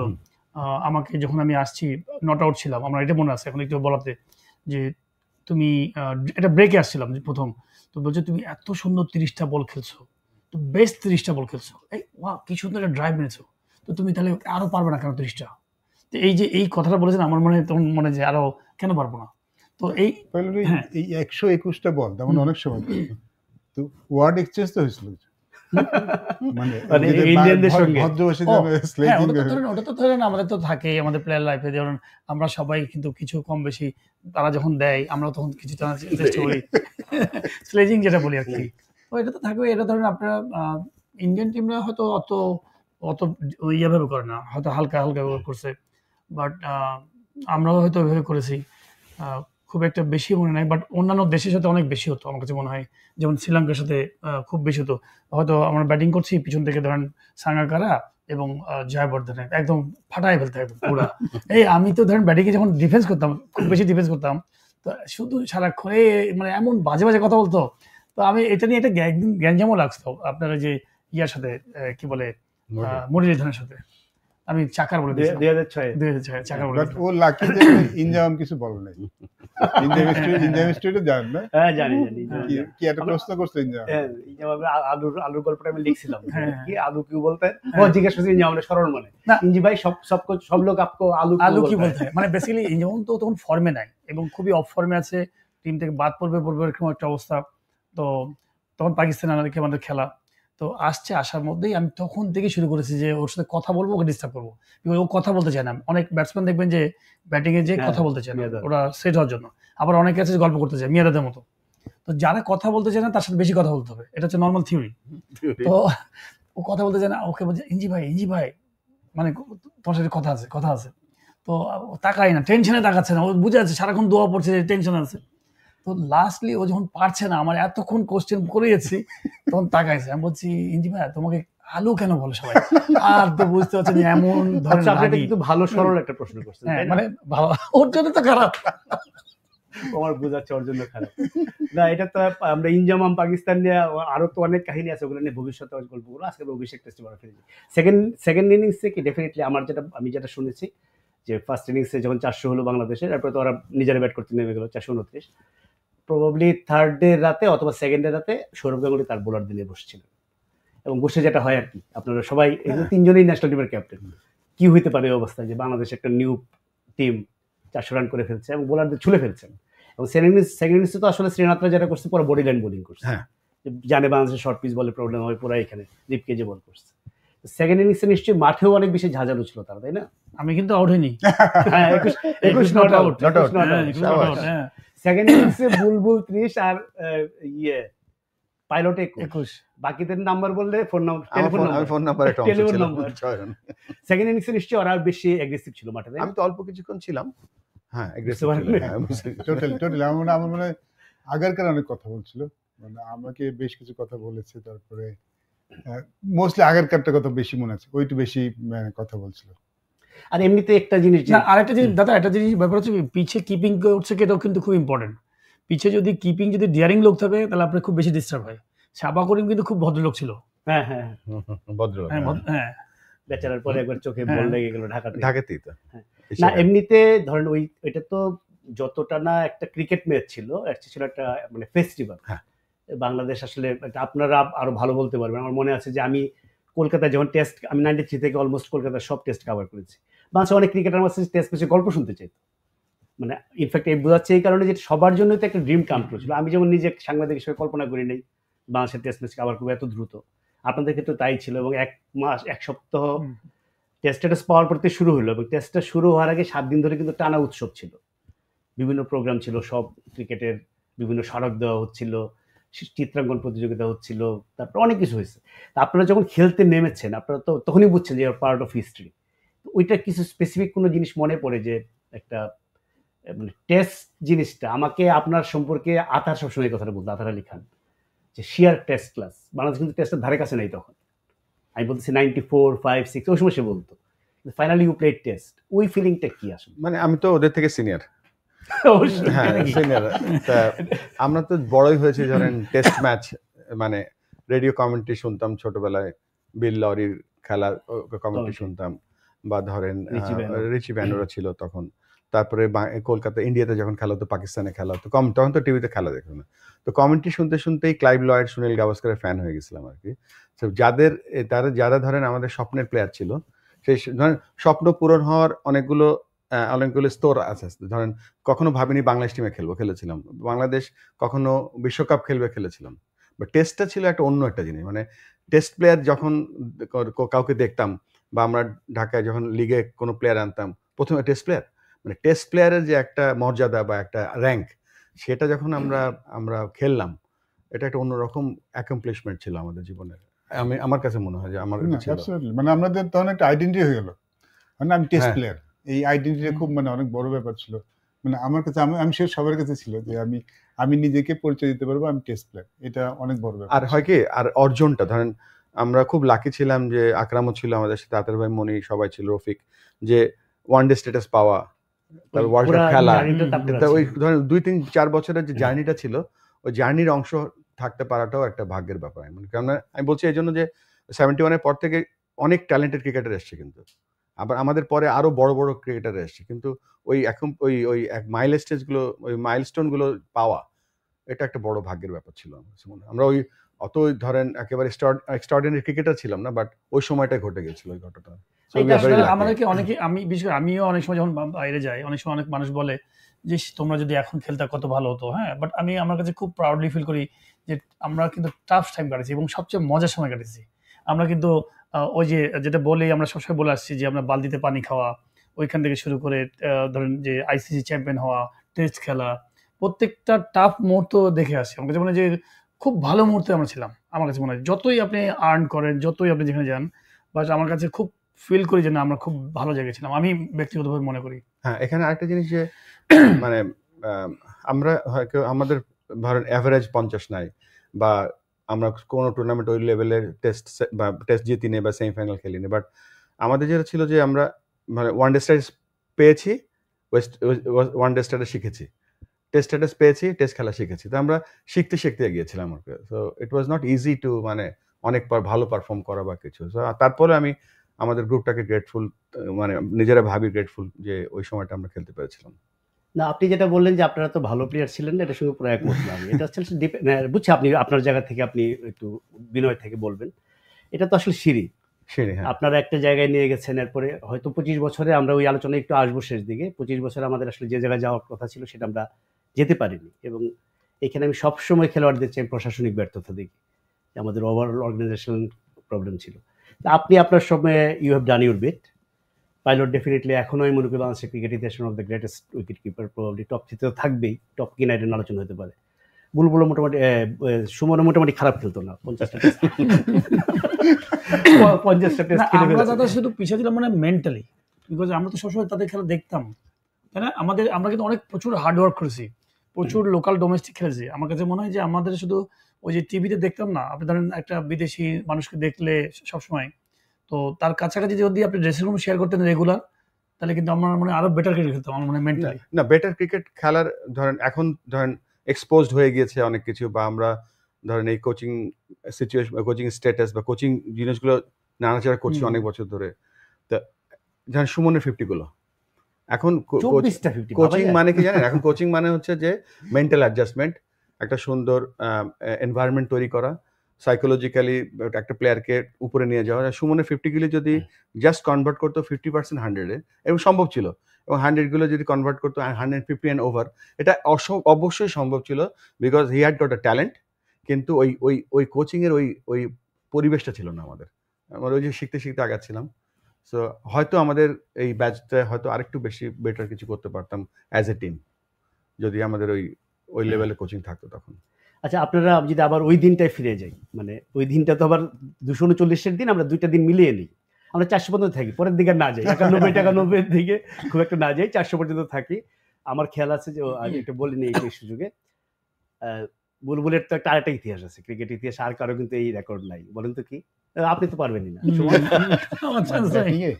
আমাকে। যখন আমি আসছি নট আউট ছিলাম, আমার এটা মনে আছে এখন একটু বলাতে, যে তুমি এটা ব্রেকে আসছিলাম প্রথম, তো বলছো তুমি এত সুন্দর 30টা বল খেলছো, তো বেস্ট 30টা বল খেলছো, এই ওয়া কি সুন্দর একটা ড্রাইভ নিয়েছো, তো তুমি তাহলে আরো পারবে না কেন 30টা? তো এই কথাটা বলেছেন, আমার মনে তখন মনে যে আরো কেন পারবো না। তো এই 121টা বল তেমন অনেক সময় তো ওয়ার্ড এক্সচেঞ্জ তো হয়েছিল, মানে ইন্ডিয়ানদের সঙ্গে ওটা তো ধরেন আমাদের তো থাকে আমাদের প্লেয়ার লাইফে, যেমন আমরা সবাই কিন্তু কিছু কম বেশি তারা যখন দেয় আমরা তখন কিছু চেষ্টা করি, স্লেজিং যেটা বলি আর কি, তো এটা তো থাকবে। এটা ধরেন আপনারা ইন্ডিয়ান টিমরা হয়তো অত ইয়েভাবে করে না, হয়তো হালকা করছে, বাট আমরাও হয়তো ওইভাবে করেছি, খুব একটা বেশি মনে নাই। বাট অন্যান্য দেশের সাথে অনেক বেশি হতো আমার কাছে মনে হয়, যেমন শ্রীলঙ্কার সাথে খুব বেশি হতো। হয়তো আমরা ব্যাটিং করছি, পিছন থেকে ধরেন সাঙ্গাকারা এবং জয়বর্ধনে একদম ফাটায় ফেলতে একদম পুরো। এই আমি তো ধরেন ব্যাটিংয়ে যখন ডিফেন্স করতাম, খুব বেশি ডিফেন্স করতাম, তো শুধু সারাক্ষণ মানে এমন বাজে কথা বলতো, তো আমি এটা নিয়ে একটা গ্যাঞ্জামও লাগতো আপনারা যে ইয়ার সাথে কি বলে মুরলীধরের সাথে, আমি চাকার বলে দিয়েছি 2006 চাকার বলে। বাট ও লাকি যে ইনজাম কিছু বলে নাই, ইনজাম স্টোরি জানেন না? হ্যাঁ জানি কি একটা প্রশ্ন করছে ইনজাম, হ্যাঁ আলুর গল্পটা আমি লিখছিলাম, কি আলু কি বলতে ও জিজ্ঞেস করছে ইনজাম সরল মানে ইঞ্জি ভাই সব লোক আপকো আলু কি বলতে হয়, মানে বেসিক্যালি ইনজাম তো তখন ফর্মে নাই এবং খুবই অফ ফর্মে আছে, টিম থেকে বাদ পড়বে এরকম একটা অবস্থা। তো তখন পাকিস্তান আমাদের খেলা, তো আসার মধ্যেই আমি তখন থেকে শুরু করেছি যে ওর সাথে কথা বলবো, ওকে ডিস্টার্ব করবো, ও কথা বলতে চায় না। অনেক ব্যাটসম্যান দেখবেন যে ব্যাটিং এ যে কথা বলতে চায় না, ওরা সেট হওয়ার জন্য, আবার অনেকে আছে গল্প করতে চায় মিয়াদাদের মতো। তো যারা কথা বলতে চায় না তার সাথে বেশি কথা বলতে হবে, এটা হচ্ছে নর্মাল থিওরি। তো ও কথা বলতে চায় না, ওকে বলছে ইঞ্জি ভাই মানে তোমার সাথে কথা আছে, তো তাকাই না, টেনশনে তাকাচ্ছে না, ও বুঝে আছে সারাক্ষণ দোয়া পড়ছে, টেনশন আছে। তো লাস্টলি ও যখন পারছে না, আমার এতক্ষণ কোশ্চেন করে যাচ্ছি, তখন তাকাইছে, আমি বলছি ইঞ্জি ভাই তোমাকে আলু কেন বলে সবাই? আর তো বুঝতে পারছেন এমন ধরনের কিন্তু ভালো সরল একটা প্রশ্ন করছেন, মানে ওর জন্য তো খারাপ, আমার বোঝাচ্ছে ওর জন্য খারাপ না। এটা তো আমরা ইনজামাম পাকিস্তান নিয়ে আরো তো অনেক কাহিনী আছে, ওগুলো নিয়ে ভবিষ্যতে গল্পগুলো আজকে অভিষেক টেস্টে বলা ফেলেছি। সেকেন্ড ইনিংসে কি ডেফিনেটলি আমি যেটা শুনেছি যে ফার্স্ট ইনিংসে যখন 400 হলো বাংলাদেশের, তারপরে তো ওরা নিজেরা ব্যাট করতে নেমে গেল 429, প্রবাবলি থার্ডের রাতে অথবা সেকেন্ডের রাতে সৌরভ গাঙ্গুলি তার বোলার দিনে বসছিলেন, এবং বসে যেটা হয় আর কি, আপনারা সবাই তিনজনই ন্যাশনাল টিমের ক্যাপ্টেন, কি হইতে পারে অবস্থায় যে বাংলাদেশ একটা নিউ টিম 400 রান করে ফেলছে এবং বোলারদের ছুলে ফেলছেন। এবং সেকেন্ড ইনিংসে তো আসলে শ্রীনাথরা যেটা করছে পুরো বডি লাইন বোলিং করছে, জানে বাংলাদেশের শর্ট পিচ বলে প্রবলেম হয় পুরো, এখানে দীপকে যে বল করছে। সেকেন্ড ইনিংসে নিশ্চয়ই মাঠেও অনেক বেশি ঝাঁঝালো ছিল তারা, তাই না? আমি কিন্তু আউট হইনি। হ্যাঁ, 21 নট আউট, Not out. হ্যাঁ, সেকেন্ড ইনিংসে বুলবুল 30 আর পাইলট 21। বাকিদের নাম্বার বললে ফোন নাম্বার, আমার টেলিফোন ফোন- আমি নাম্বার, ফোন নাম্বার একটা অংশ টেলিফোন ছিল, নাম্বার। 6 জন। সেকেন্ড ইনিংসে নিশ্চয়ই ওরা বেশি অ্যাগ্রেসিভ ছিল মাঠে, তাই না? আমি তো অল্প কিছুক্ষণ ছিলাম। হ্যাঁ, aggressive বুঝতে ছিল। পারলেন? হ্যাঁ, বুঝতে পেরেছি। টোটালি আমার মনে হয় আগারকার অনেক কথা বলছিল, মানে আমাকে বেশ কিছু কথা বলেছে। তারপরে মোস্টলি আগারকারটা কথা বেশি মনে আছে, ওইটু বেশি কথা বলছিল। আর এমনিতে একটা জিনিস না, আরেকটা জিনিস দাদা, একটা জিনিস ব্যাপার হচ্ছে পিছে কিপিং করছে, এটাও কিন্তু খুব ইম্পর্টেন্ট। পিছে যদি কিপিং যদি ডিয়ারিং লোক থাকে তাহলে আপনার খুব বেশি ডিস্টার্ব হয়। শাবা করিম কিন্তু খুব ভদ্রলোক ছিল। হ্যাঁ হ্যাঁ, ভদ্রলোক। হ্যাঁ, হ্যাঁ। হ্যাঁ, বেচারার পরে একবার চোখে হ্যাঁ। বল লেগে গেল ঢাকাতে। ঢাকাতেই তো। হ্যাঁ। এসে না গেল। এমনিতে ধরেন ওইটা তো যতটা না একটা ক্রিকেট ম্যাচ ছিল, একটা ছিল একটা মানে ফেস্টিভ্যাল। হ্যাঁ। বাংলাদেশ আসলে এটা আপনারা আরো ভালো বলতে পারবেন। আমার মনে আছে যে আমি কলকাতায় যখন টেস্ট, আমি 93 থেকে অলমোস্ট কলকাতার সব টেস্ট কভার করেছি। বাংলাদেশে অনেক ক্রিকেটার আমার টেস্ট ম্যাচে গল্প শুনতে চাইত। মানে ইনফ্যাক্ট এই বোঝাচ্ছে এই কারণে যে সবার জন্য তো একটা ড্রিম কাম ট্রু ছিল। আমি যেমন নিজে সাংবাদিক হিসেবে কল্পনা করি নাই বাংলাদেশের টেস্ট ম্যাচ কভার করবো এত দ্রুত। আপনাদের ক্ষেত্রে তাই ছিল, এবং 1 মাস 1 সপ্তাহ টেস্ট স্ট্যাটাস পাওয়ার পর থেকে শুরু হলো, এবং টেস্টটা শুরু হওয়ার আগে 7 দিন ধরে কিন্তু টানা উৎসব ছিল, বিভিন্ন প্রোগ্রাম ছিল, সব ক্রিকেটের বিভিন্ন স্মারক দেওয়া হচ্ছিল, চিত্রাঙ্কন প্রতিযোগিতা হচ্ছিল, তারপর অনেক কিছু হয়েছে। তা আপনারা যখন খেলতে নেমেছেন আপনারা তো তখনই বুঝছেন যে পার্ট অফ হিস্ট্রি। ওইটা কিছু স্পেসিফিক কোনো জিনিস মনে পড়ে যে একটা মানে টেস্ট জিনিসটা? আমাকে আপনার সম্পর্কে আতার সবসময় এই কথাটা বলতো, আতার আলী খান, যে শিয়ার টেস্ট ক্লাস। বাংলাদেশ কিন্তু টেস্টের ধারে কাছে নাই তখন। আমি বলতেছি 94, 5, 6 ওই সময় সে বলতো ফাইনালি ইউ প্লেড টেস্ট। ওই ফিলিংটা কি আসলে? মানে আমি তো ওদের থেকে সিনিয়র। অবশ্যই। হ্যাঁ, নাকি? সিনিয়র। আমরা তো বড়ই হয়েছি ধরেন টেস্ট ম্যাচ, মানে রেডিও কমেন্ট্রি শুনতাম ছোটবেলায়, বিল লরির খেলা কমেন্ট্রি শুনতাম, বা ধরেন রিচি ব্যানো। রিচি ব্যানোরা ছিল তখন। তারপরে কলকাতা ইন্ডিয়াতে যখন খেলা হতো, পাকিস্তানে খেলা হতো, তখন তো টিভিতে খেলা দেখতো না, তো কমেন্ট্রি শুনতে শুনতেই ক্লাইভ লয়েড, সুনীল গাভাস্করের ফ্যান হয়ে গেছিলাম আর কি। যারা ধরেন আমাদের স্বপ্নের প্লেয়ার ছিল, সেই ধরেন স্বপ্ন পূরণ হওয়ার অনেকগুলো স্তর আছে। ধরেন কখনো ভাবিনি বাংলাদেশ টিমে খেলেছিলাম, বাংলাদেশ কখনো বিশ্বকাপ খেলেছিলাম, বাট টেস্টটা ছিল একটা অন্য একটা জিনিস। মানে টেস্ট প্লেয়ার যখন কাউকে দেখতাম, বা আমরা ঢাকায় যখন লিগে কোনো প্লেয়ার আনতাম, প্রথমে টেস্ট প্লেয়ার, মানে টেস্ট প্লেয়ারের যে একটা মর্যাদা বা একটা র্যাঙ্ক, সেটা যখন আমরা খেললাম, এটা একটা অন্যরকম অ্যাকমপ্লিশমেন্ট ছিল আমাদের জীবনের। আমার কাছে মনে হয় যে আমার এটা ছিল। অ্যাবসলিউটলি, মানে আমাদের তখন একটা আইডেন্টিটি হয়ে গেল, মানে আমি টেস্ট হ্যাঁ। প্লেয়ার। এই আইডেন্টিটি খুব মানে অনেক বড় ব্যাপার ছিল। মানে আমার কাছে, আমি সে সবার কাছে ছিল যে আমি নিজেকে পরিচয় দিতে পারবো আমি টেস্ট প্লেয়ার, এটা অনেক বড় ব্যাপার। আর হয় কি, আর অর্জনটা ধরেন আমরা খুব লাকি ছিলাম যে আকরামও ছিল আমাদের সাথে, আতার ভাই, মনি, সবাই ছিল, রফিক, যে ওয়ান ডে স্ট্যাটাস পাওয়া, তার ওয়ার্ল্ড কাপ খেলা, ওই ধরেন 2-3-4 বছরের যে জার্নিটা ছিল, ওই জার্নির অংশ থাকতে পারাটাও একটা ভাগ্যের ব্যাপার। কারণ আমি বলছি এই জন্য যে 71-এর পর থেকে অনেক ট্যালেন্টেড ক্রিকেটার এসছে, কিন্তু আবার আমাদের পরে আরো বড় বড় ক্রিকেটার এসছে, কিন্তু ওই মাইলস্টোন গুলো পাওয়া, এটা একটা বড় ভাগ্যের ব্যাপার ছিল আমার কাছে মনে হয়। আমরা ওই অত ধরেন একেবারে এক্সট্রাঅর্ডিনারি ক্রিকেটার ছিলাম না, বাট ওই সময়টা ঘটে গেছিল ওই ঘটনাটা। আমাদেরকে অনেকে, আমি বিশেষ করে আমিও অনেক সময় যখন বাইরে যাই, অনেক সময় অনেক মানুষ বলে যে তোমরা যদি এখন খেলতে কত ভালো হতো। হ্যাঁ, বাট আমি আমার কাছে খুব প্রাউডলি ফিল করি যে আমরা কিন্তু টাফ টাইম কাটিয়েছি এবং সবচেয়ে মজার সময় কাটিয়েছি। আমরা কিন্তু ওই যে যেটা বলি, আমরা সবসময় বলে আসছি যে আমরা বালতিতে পানি খাওয়া, ওইখান থেকে শুরু করে ধরেন যে আইসিসি চ্যাম্পিয়ন হওয়া, টেস্ট খেলা, প্রত্যেকটা টাফ মুহূর্ত দেখে আসছি। আমার কাছে মনে হয় যে খুব ভালো মুহূর্তে আমরা ছিলাম। আমার কাছে মনে হয় যতই আপনি আর্ন করেন, যতই আপনি যেখানে যান, বাট আমার কাছে খুব ফিল করি যে না, আমরা খুব ভালো জায়গায় ছিলাম, আমি ব্যক্তিগতভাবে মনে করি। হ্যাঁ, এখানে আরেকটা জিনিস যে মানে আমরা হয়তো আমাদের ধরেন অ্যাভারেজ 50 নাই, বা আমরা কোনো টুর্নামেন্ট ওই লেভেলের টেস্ট জিতি নেই বা সেমিফাইনাল খেলিনি, বাট আমাদের যেটা ছিল যে আমরা মানে ওয়ান ডে স্ট্যাটাস পেয়েছি, ওয়ান ডে স্ট্যাটাস শিখেছি, টেস্ট স্ট্যাটাস পেয়েছি, টেস্ট খেলা শিখেছি, তো আমরা শিখতে এগিয়েছিলাম। So it was not easy to মানে অনেক ভালো পারফর্ম করা বা কিছু। তারপরে আমি আমাদের গ্রুপটাকে গ্রেটফুল, মানে নিজেরা ভাবি গ্রেটফুল যে ওই সময়টা আমরা খেলতে পেরেছিলাম। না, আপনি যেটা বললেন যে আপনারা তো ভালো প্লেয়ার ছিলেন না, এটার সঙ্গে পুরো একমত না আমি। এটা আসলে বুঝছি, আপনি আপনার জায়গা থেকে আপনি একটু বিনয় থেকে বলবেন। এটা তো আসলে সিঁড়ি। হ্যাঁ। আপনারা একটা জায়গায় নিয়ে গেছেন, এরপরে হয়তো 25 বছরে আমরা ওই আলোচনায় একটু আসবো শেষ দিকে। 25 বছরে আমাদের আসলে যে জায়গায় যাওয়ার কথা ছিল সেটা আমরা যেতে পারিনি, এবং এখানে আমি সবসময় খেলোয়াড়দের চেয়ে প্রশাসনিক ব্যর্থতা দেখি, আমাদের ওভারঅল অর্গানাইজেশনাল প্রবলেম ছিল। আপনি আপনার সময়ে you have done your bit. Pilot definitely এখনো আমি মনে করি বাংলাদেশের ক্রিকেট ইতিহাসের of the greatest wicket keeper, probably top 3 তো থাকবেই, টপ কি না এটা নিয়ে আলোচনা হতে পারে। বুলবুল মোটামুটি সুমন মোটামুটি খারাপ খেলতো না, 50টা টেস্ট 50টা টেস্ট খেলে আমরা ফেলেছে। তাদের শুধু পিছিয়ে ছিলাম মানে মেন্টালি, বিকজ আমরা তো সবসময় তাদের খেলা দেখতাম, তাই না? আমরা কিন্তু অনেক প্রচুর হার্ড ওয়ার্ক করেছি, প্রচুর লোকাল ডোমেস্টিক খেলেছি। আমার কাছে মনে হয় যে আমাদের শুধু ওই যে টিভিতে দেখতাম না, আপনি ধরেন একটা বিদেশি মানুষকে দেখলে সবসময়, তো তার কাছাকাছি যদি আপনি ড্রেসিং রুম শেয়ার করতেন রেগুলার, তাহলে কিন্তু আমার মনে হয় আরো বেটার ক্রিকেট খেলতাম আমার মনে হয় মেন্টালি। না, বেটার ক্রিকেট খেলার এখন এক্সপোজড হয়ে গিয়েছে অনেক কিছু, বা আমরা ধরেন এই কোচিং সিচুয়েশন, কোচিং স্ট্যাটাস বা কোচিং জিনিসগুলো নাড়াচাড়া করছি অনেক বছর ধরে। তা ধরেন সুমনের 50 গুলো এখন 24টা 50 কোচিং মানে কি জানেন? এখন কোচিং মানে হচ্ছে যে মেন্টাল অ্যাডজাস্টমেন্ট, একটা সুন্দর এনভায়রনমেন্ট তৈরি করা, সাইকোলজিক্যালি একটা প্লেয়ারকে উপরে নিয়ে যাওয়া। সুমনের 50 গুলি যদি জাস্ট কনভার্ট করতো 50% 100-এ, এবং সম্ভব ছিল, এবং 100 গুলো যদি কনভার্ট করতো 150 অ্যান্ড ওভার, এটা অবশ্যই সম্ভব ছিল, because he had got a talent. কিন্তু ওই কোচিং এর ওই পরিবেশটা ছিল না আমাদের। আমরা ওই যে শিখতে শিখতে আগাচ্ছিলাম। সো হয়তো আমাদের এই ব্যাচটা হয়তো আরেকটু বেশি বেটার কিছু করতে পারতাম অ্যাজ এ টিম, যদি আমাদের ওই লেভেলে কোচিং থাকতো তখন। আচ্ছা, আপনারা যদি আবার ওই দিনটায় ফিরে যাই, মানে ওই দিনটা তো আবার 239-এর দিন, আমরা 2টা দিন মিলিয়ে নিই, আমরা 400 পর্যন্ত থাকি, পরের দিকে না যাই, 91-91-এর দিকে খুব একটা না যাই, 400 পর্যন্ত থাকি। আমার খেয়াল আছে যে এটা বলিনি এই সুযোগে, বুলবুলের তো একটা আরেকটা ইতিহাস আছে ক্রিকেট ইতিহাস, আর কারো কিন্তু এই রেকর্ড নাই। বলেন তো কি? আপনি তো পারবেনই না। আমার chance নাই। ব্যাটিংয়ে?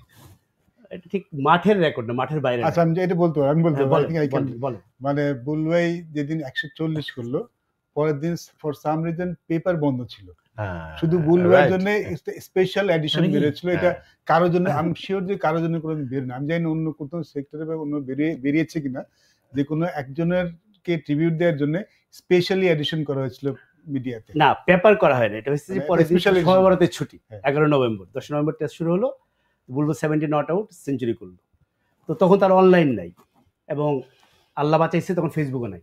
এটা ঠিক মাঠের রেকর্ড না, মাঠের বাইরে। আচ্ছা, আমি এটা বলতে পারি, আমি বলতে হ্যাঁ, পারি। বলেন, I think I can- বলেন। মানে বুলভাই যেদিন 140 করলো, পরের দিন ফর সাম রিজন পেপার বন্ধ ছিল, শুধু বুলভাইয়ের জন্য স্পেশাল এডিশন মানে কি? বেরিয়েছিল। এটা কারোর জন্য, আমি শিওর যে কারোর জন্য কোনো বের না, আমি জানি না অন্য কোনো সেক্টরে বা অন্য বেরিয়েছে কিনা, যে কোনো একজনের কে ট্রিবিউট দেওয়ার জন্য স্পেশালি এডিশন করা হয়েছিল মিডিয়াতে। না, পেপার করা হয় না, এটা হচ্ছে যে মানে পরের দিন special edition। শবে বরাতের ছুটি, হ্যাঁ। 11 নভেম্বর, 10 নভেম্বর টেস্ট শুরু হলো, বুলবুল 70 নট আউট সেঞ্চুরি করলো। তো তখন তার অনলাইন নাই, এবং আল্লাহ বাঁচাইছে তখন ফেসবুকও নাই,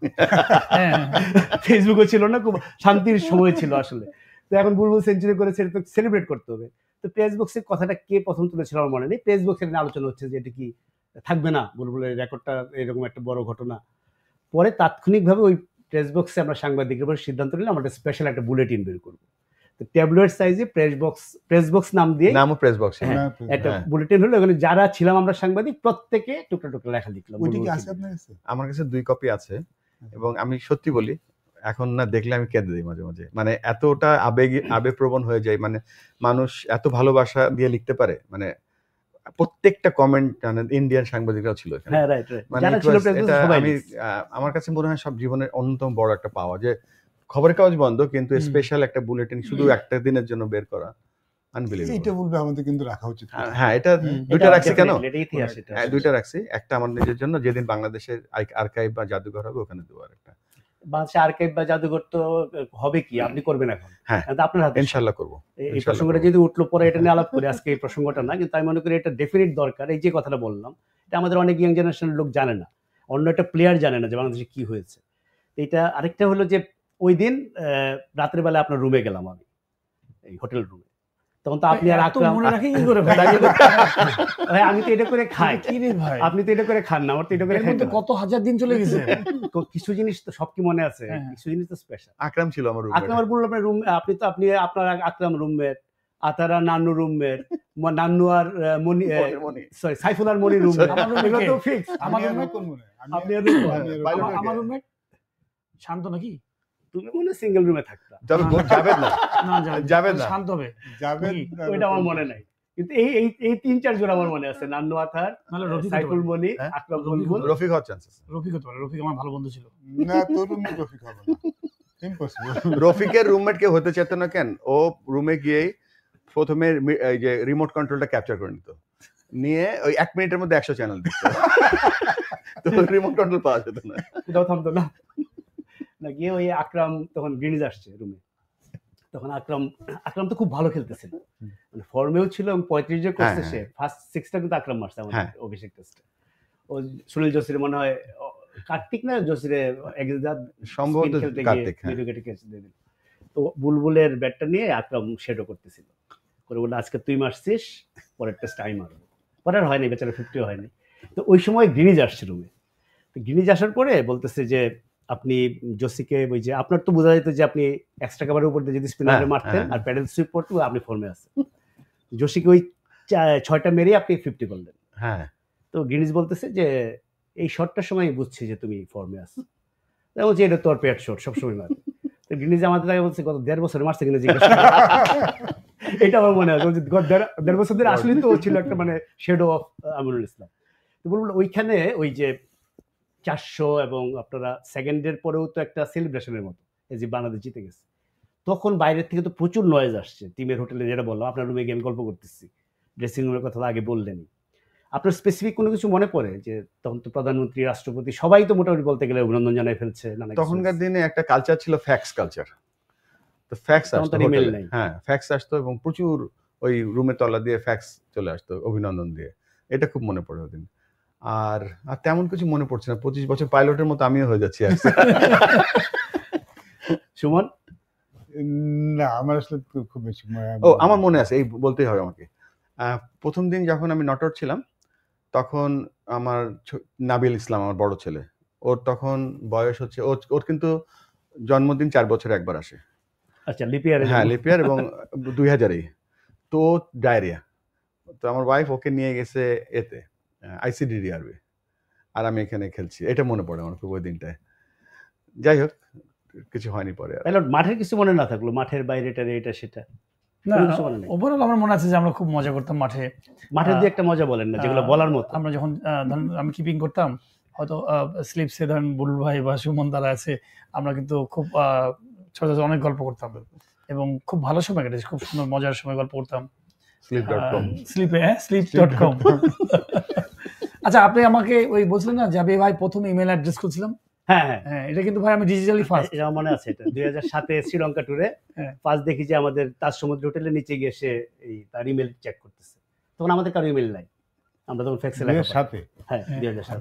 ফেসবুকও ছিল না, খুব শান্তির সময় ছিল আসলে। তো এখন বুলবুল সেঞ্চুরি করেছে, এটা তো সেলিব্রেট করতে হবে। তো প্রেস বক্সের কথাটা কে প্রথম তুলেছিল আমার মনে নেই, প্রেস বক্সের নিয়ে আলোচনা হচ্ছে যে এটা কি থাকবে না, বুলবুলের রেকর্ডটা এরকম একটা বড় ঘটনা। পরে তাৎক্ষণিকভাবে ওই প্রেস বক্সে আমরা সাংবাদিকের উপর সিদ্ধান্ত নিলাম আমরা স্পেশাল একটা বুলেটিন বের করবো। তো ট্যাবলয়েড সাইজে প্রেস বক্স নাম দিয়ে নামও প্রেস বক্স। হ্যাঁ, একটা বুলেটিন হলো, ওখানে যারা ছিলাম আমরা সাংবাদিক প্রত্যেকে টুকরা টুকরা লেখা লিখলাম। ওইটা কি আছে আপনার কাছে? আমার কাছে 2 কপি আছে, এবং আমি সত্যি বলি এখন না দেখলে আমি কেঁদে দিই মাঝে মাঝে, মানে এতটা আবেগপ্রবণ হয়ে যায়, মানে মানুষ এত ভালোবাসা দিয়ে লিখতে পারে, মানে প্রত্যেকটা কমেন্ট ইন্ডিয়ান সাংবাদিকরাও ছিল এখানে। হ্যাঁ, রাইট রাইট, মানে যারা ছিল প্রেস বক্সে সবাই লিখছে। আমার কাছে মনে হয় সব জীবনের অন্যতম বড় একটা পাওয়া, যে খবরের কাগজ বন্ধ কিন্তু স্পেশাল একটা বুলেটিন শুধু একটা দিনের জন্য বের করা, আনবিলিভেবল। এইটা বলবে আমাদের কিন্তু রাখা উচিত। হ্যাঁ, এটা দুইটা রাখছি কেন? এটা ইতিহাস, এটা হ্যাঁ, দুইটা রাখছি, একটা আমার নিজের জন্য, যেদিন বাংলাদেশের আর্কাইভ বা জাদুঘর হবে ওখানে দেওয়ার একটা। বাংলাদেশে আর্কাইভ বা জাদুঘর তো হবে কি, আপনি করবেন এখন? হ্যাঁ, আপনার হাতে ইনশাআল্লাহ করব। এই প্রসঙ্গটা যদি উঠলো, পরে এটা নিয়ে আলাপ করি, আজকে এই প্রসঙ্গটা না, কিন্তু আমি মনে করি এটা ডেফিনিট দরকার। এই যে কথাটা বললাম, এটা আমাদের অনেক ইয়াং জেনারেশনের লোক জানে না, অন্য একটা প্লেয়ার জানে না যে বাংলাদেশে কি হয়েছে। এটা আরেকটা হলো যে ওই দিন রাতের বেলা আপনার রুমে গেলাম আমি, এই হোটেল রুমে, তখন তো আপনি আর আকরাম, মনে রাখি কি করে ভাই? ভাই আমি তো এটা করে খাই, কি রে ভাই, আপনি তো এটা করে খান না, আমার তো এটা করে এর খাই মধ্যে কত হাজার দিন চলে গেছে। কিছু জিনিস তো সব কি মনে আছে, হ্যাঁ। কিছু জিনিস তো স্পেশাল। আকরাম ছিল আমার রুমমেট। আকরাম বলল আপনার রুম, আপনি আপনার আকরাম রুমমেট, আতারা নান্নু রুমমেট, নান্নু আর মনি, সরি সাইফুল আর মনি রুমমেট, এগুলো তো ফিক্স। আমার রুমে কোন মনে? আপনি আর আমার রুমমেট শান্ত নাকি? তুমি মনে সিঙ্গেল রুমে থাকতা, যাবেদ না, না যাবেদ না, শান্ত হবে যাবে, ওইটা আমার মনে নাই, কিন্তু এই 3-4 জন আমার মনে আছে, নান্নু আতার, নাহলে রফিক সাইফুল মনি, আকরাম বুলবুল। রফিক হওয়ার চান্সেস। রফিক হতে পারে, রফিক আমার ভালো বন্ধু ছিল। না, তোর রুমে রফিক হবে না, ইম্পসিবল। রফিকের রুমমেট কে হতে চাইতো না কেন? ও রুমে গিয়ে প্রথমে এই যে রিমোট কন্ট্রোলটা ক্যাপচার করে নিত, নিয়ে ওই 1 মিনিটের মধ্যে 100 চ্যানেল দিত, তো রিমোট কন্ট্রোল পাওয়া যেত না, কোথাও থামতো না। গিয়ে ওই আকরাম তখন গ্রিনিজ আসছে রুমে, তখন আকরাম তো খুব ভালো খেলতেছিল, মানে ফর্মেও ছিল, এবং 35 যে করছে সে, ফার্স্ট 6টা কিন্তু আকরাম মারছে আমাদের অভিষেক টেস্টে। ও সুনীল জসির মনে হয় কার্তিক না জসিরে সম্ভবত কার্তিক, উইকেটে ক্যাচ দিয়ে দিল। তো বুলবুলের ব্যাটটা নিয়ে আকরাম শেডো করতেছিল, করে বললো আজকে তুই মারছিস, পরের টেস্ট আমি মারবো। পরে আর হয়নি, বেচারা 50 হয়নি। তো ওই সময় গ্রিনিজ আসছে রুমে। তো গ্রিনিজ আসার পরে বলতেছে যে আপনি জসিকে ওই যে আপনার তো বোঝা যেত যে আপনি এক্সট্রা কাভারের উপর দিয়ে যদি স্পিনারে মারতেন আর প্যাডেল সুইপ করতেন আপনি ফর্মে আছেন। জসিকে ওই 6টা মেরে আপনি 50 করলেন। হ্যাঁ, তো গ্রিনিজ বলতেছে যে এই শটটার সময় বুঝছি যে তুমি ফর্মে আছো। বলছি এটা তোর পেট শট, সবসময় মার। তো গ্রিনিজ আমাদের আগে বলছে গত 1.5 বছর মারছে কিনা জিজ্ঞেস করে। এটা আমার মনে আছে, গত 1.5 বছর ধরে আসলেই তো ছিল একটা মানে শেডো অফ আমিনুল ইসলাম। তো বলবো ওইখানে ওই যে 400 এবং আপনারা সেকেন্ডের পরেও তো একটা সেলিব্রেশনের মতো, এই যে বাংলাদেশ জিতে গেছে, তখন বাইরের থেকে তো প্রচুর নয়েজ আসছে টিমের হোটেলে। যেটা বললাম আপনার রুমে গিয়ে আমি গল্প করতেছি, ড্রেসিং রুমের কথা তো আগে বললেনই। আপনার স্পেসিফিক কোনো কিছু মনে পড়ে যে তখন তো প্রধানমন্ত্রী, রাষ্ট্রপতি সবাই তো মোটামুটি বলতে গেলে অভিনন্দন জানাই ফেলছে? তখনকার দিনে একটা কালচার ছিল ফ্যাক্স কালচার। তো ফ্যাক্স আসতো, হ্যাঁ ফ্যাক্স আসতো এবং প্রচুর ওই রুমের তলা দিয়ে ফ্যাক্স চলে আসতো অভিনন্দন দিয়ে। এটা খুব মনে পড়ে ওদিন। আর তেমন কিছু মনে পড়ছে না। 25 বছর পাইলটের মতো আমিও হয়ে যাচ্ছি। সুমন? না, আমার আসলে খুব বেশি আমার মনে আছে, এই বলতেই হবে আমাকে। প্রথম দিন যখন আমি নটর ছিলাম তখন আমার নাবিল ইসলাম আমার বড় ছেলে, ওর তখন বয়স হচ্ছে, ওর কিন্তু জন্মদিন 4 বছরে একবার আসে। আচ্ছা, লিপিয়ারে? হ্যাঁ লিপিয়ার, এবং 2000-এই। তো ডায়রিয়া। তো আমার ওয়াইফ ওকে নিয়ে গেছে এতে ICDDRB, আর আমি এখানে খেলছি। এটা মনে পড়ে আমার খুব ওই দিনটায়। যাই হোক, কিছু হয়নি পরে। মাঠের কিছু মনে না থাকলো, মাঠের বাইরেটা এটা সেটা? না, ওভারঅল আমার মনে আছে যে আমরা খুব মজা করতাম মাঠে। মাঠের দিয়ে একটা মজা বলেন না যেগুলো বলার মতো। আমরা যখন আমি কিপিং করতাম, হয়তো স্লিপসে ধরেন বুলবুল ভাই বা সুমন তারা আছে, আমরা কিন্তু খুব ছোট ছোট অনেক গল্প করতাম এবং খুব ভালো সময় কেটেছে, খুব সুন্দর মজার সময় গল্প করতাম। sleep.com। আচ্ছা, আপনি আমাকে ওই বলছিলেন না যাবে ভাই প্রথম ইমেল অ্যাড্রেস খুঁজছিলাম? হ্যাঁ হ্যাঁ, এটা কিন্তু ভাই আমি ডিজিটালি ফার্স্ট, এটা মনে আছে। এটা 2007-এ শ্রীলঙ্কা ট্যুরে ফার্স্ট দেখি যে আমাদের তাজ সমুদ্র হোটেলের নিচে গিয়ে সে এই তার ইমেল চেক করতেছে। তখন আমাদের কারো ইমেল নাই, আমরা তখন ফ্যাক্সে লেখা। 2007-এ? হ্যাঁ 2007।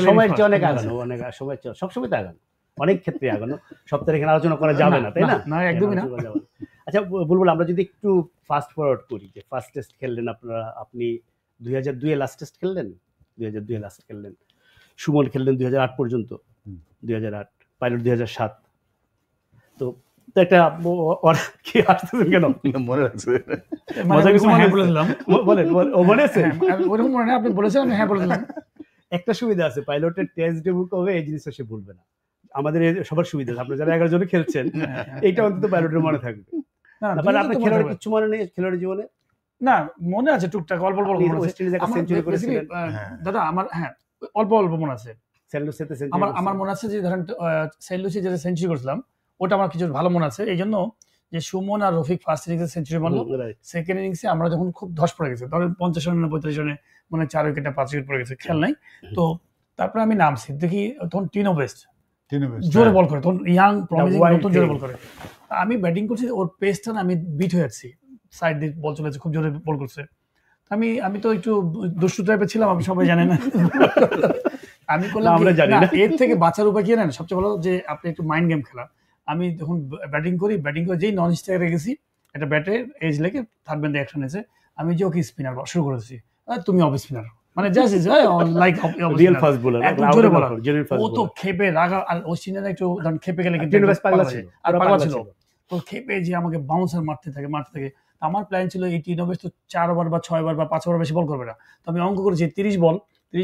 সময়ের চেয়ে অনেক আগানো, অনেক সময়ের চেয়ে সবসময় তো আগানো, অনেক ক্ষেত্রে আগানো। সপ্তাহে এখানে আলোচনা করা যাবে না, তাই না? না, একদমই না। আচ্ছা বুলবুল, আমরা যদি একটু ফাস্ট ফরওয়ার্ড করি, যে ফার্স্ট টেস্ট খেললেন আপনারা, আপনি 2002-এ লাস্ট টেস্ট খেললেন, 2002-এ লাস্ট খেললেন, সুমন খেললেন 2008 পর্যন্ত, 2008, পাইলট 2007। তো একটা কি আসতেছেন কেন? মনে রাখছে মজা কিছু মনে বলেছিলাম, বলেন। ও মনে আছে? ওরকম মনে নেই, আপনি বলেছিলেন। হ্যাঁ বলেছিলাম। একটা সুবিধা আছে, পাইলটের টেস্ট ডেবিউ কবে এই জিনিসটা সে ভুলবে না। আমাদের সবার সুবিধা আছে, আপনারা যারা 11 জন খেলছেন এইটা অন্তত পাইলটের মনে থাকবে। আপনার খেলোয়াড় কিছু মনে নেই খেলোয়াড় জীবনে? না, মনে আছে টুকটাক অল্প অল্প মনে আছে। সেঞ্চুরি করেছিলেন দাদা আমার, হ্যাঁ অল্প অল্প মনে আছে। আমার মনে আছে যে ধরেন সেন্ট লুসি যেটা সেঞ্চুরি করেছিলাম ওটা আমার কিছু ভালো মনে আছে, এই জন্য যে সুমন আর রফিক ফার্স্ট ইনিংসে সেঞ্চুরি মারলো, সেকেন্ড ইনিংসে আমরা যখন খুব ধস পড়ে গেছে, ধরেন 50 রানে না 45 রানে মানে 4 উইকেটে 5 উইকেট পড়ে গেছে, খেল নাই। তো তারপরে আমি নামছি, দেখি তখন টিনো বেস্ট জোরে বল করে, তখন ইয়াং প্রমিজিং নতুন জোরে বল করে। আমি ব্যাটিং করছি, ওর পেসটা আমি বিট হয়ে যাচ্ছি, সাইড দিয়ে বল চলেছে, খুব জোরে বল করছে। আমি তো একটু দুষ্টু টাইপের ছিলাম, আপনি সবাই জানেন না। আমি করলাম এর থেকে বাঁচার উপায় কি জানেন, সবচেয়ে ভালো যে আপনি একটু মাইন্ড গেম খেলা। আমি যখন ব্যাটিং করে যেই নন স্ট্রাইকারে গেছি, একটা ব্যাটে এজ লেগে থার্ড ব্যান্ডে অ্যাকশন এসে আমি যে ওকে স্পিনার শুরু করেছি, তুমি অফ স্পিনার, মানে just like real fast bowler, জোরে বলার। ও তো খেপে রাগা, আর অস্ট্রেলিয়া একটু ধরেন খেপে গেলে কিন্তু পাগলা ছিল, তো খেপে যে আমাকে বাউন্সার মারতে থাকে। আমার প্ল্যান ছিল এই টিনো বেস্ট তো 4 ওভার বা 6 ওভার বা 5 ওভার বেশি বল করবে না। তো আমি অঙ্ক করেছি 30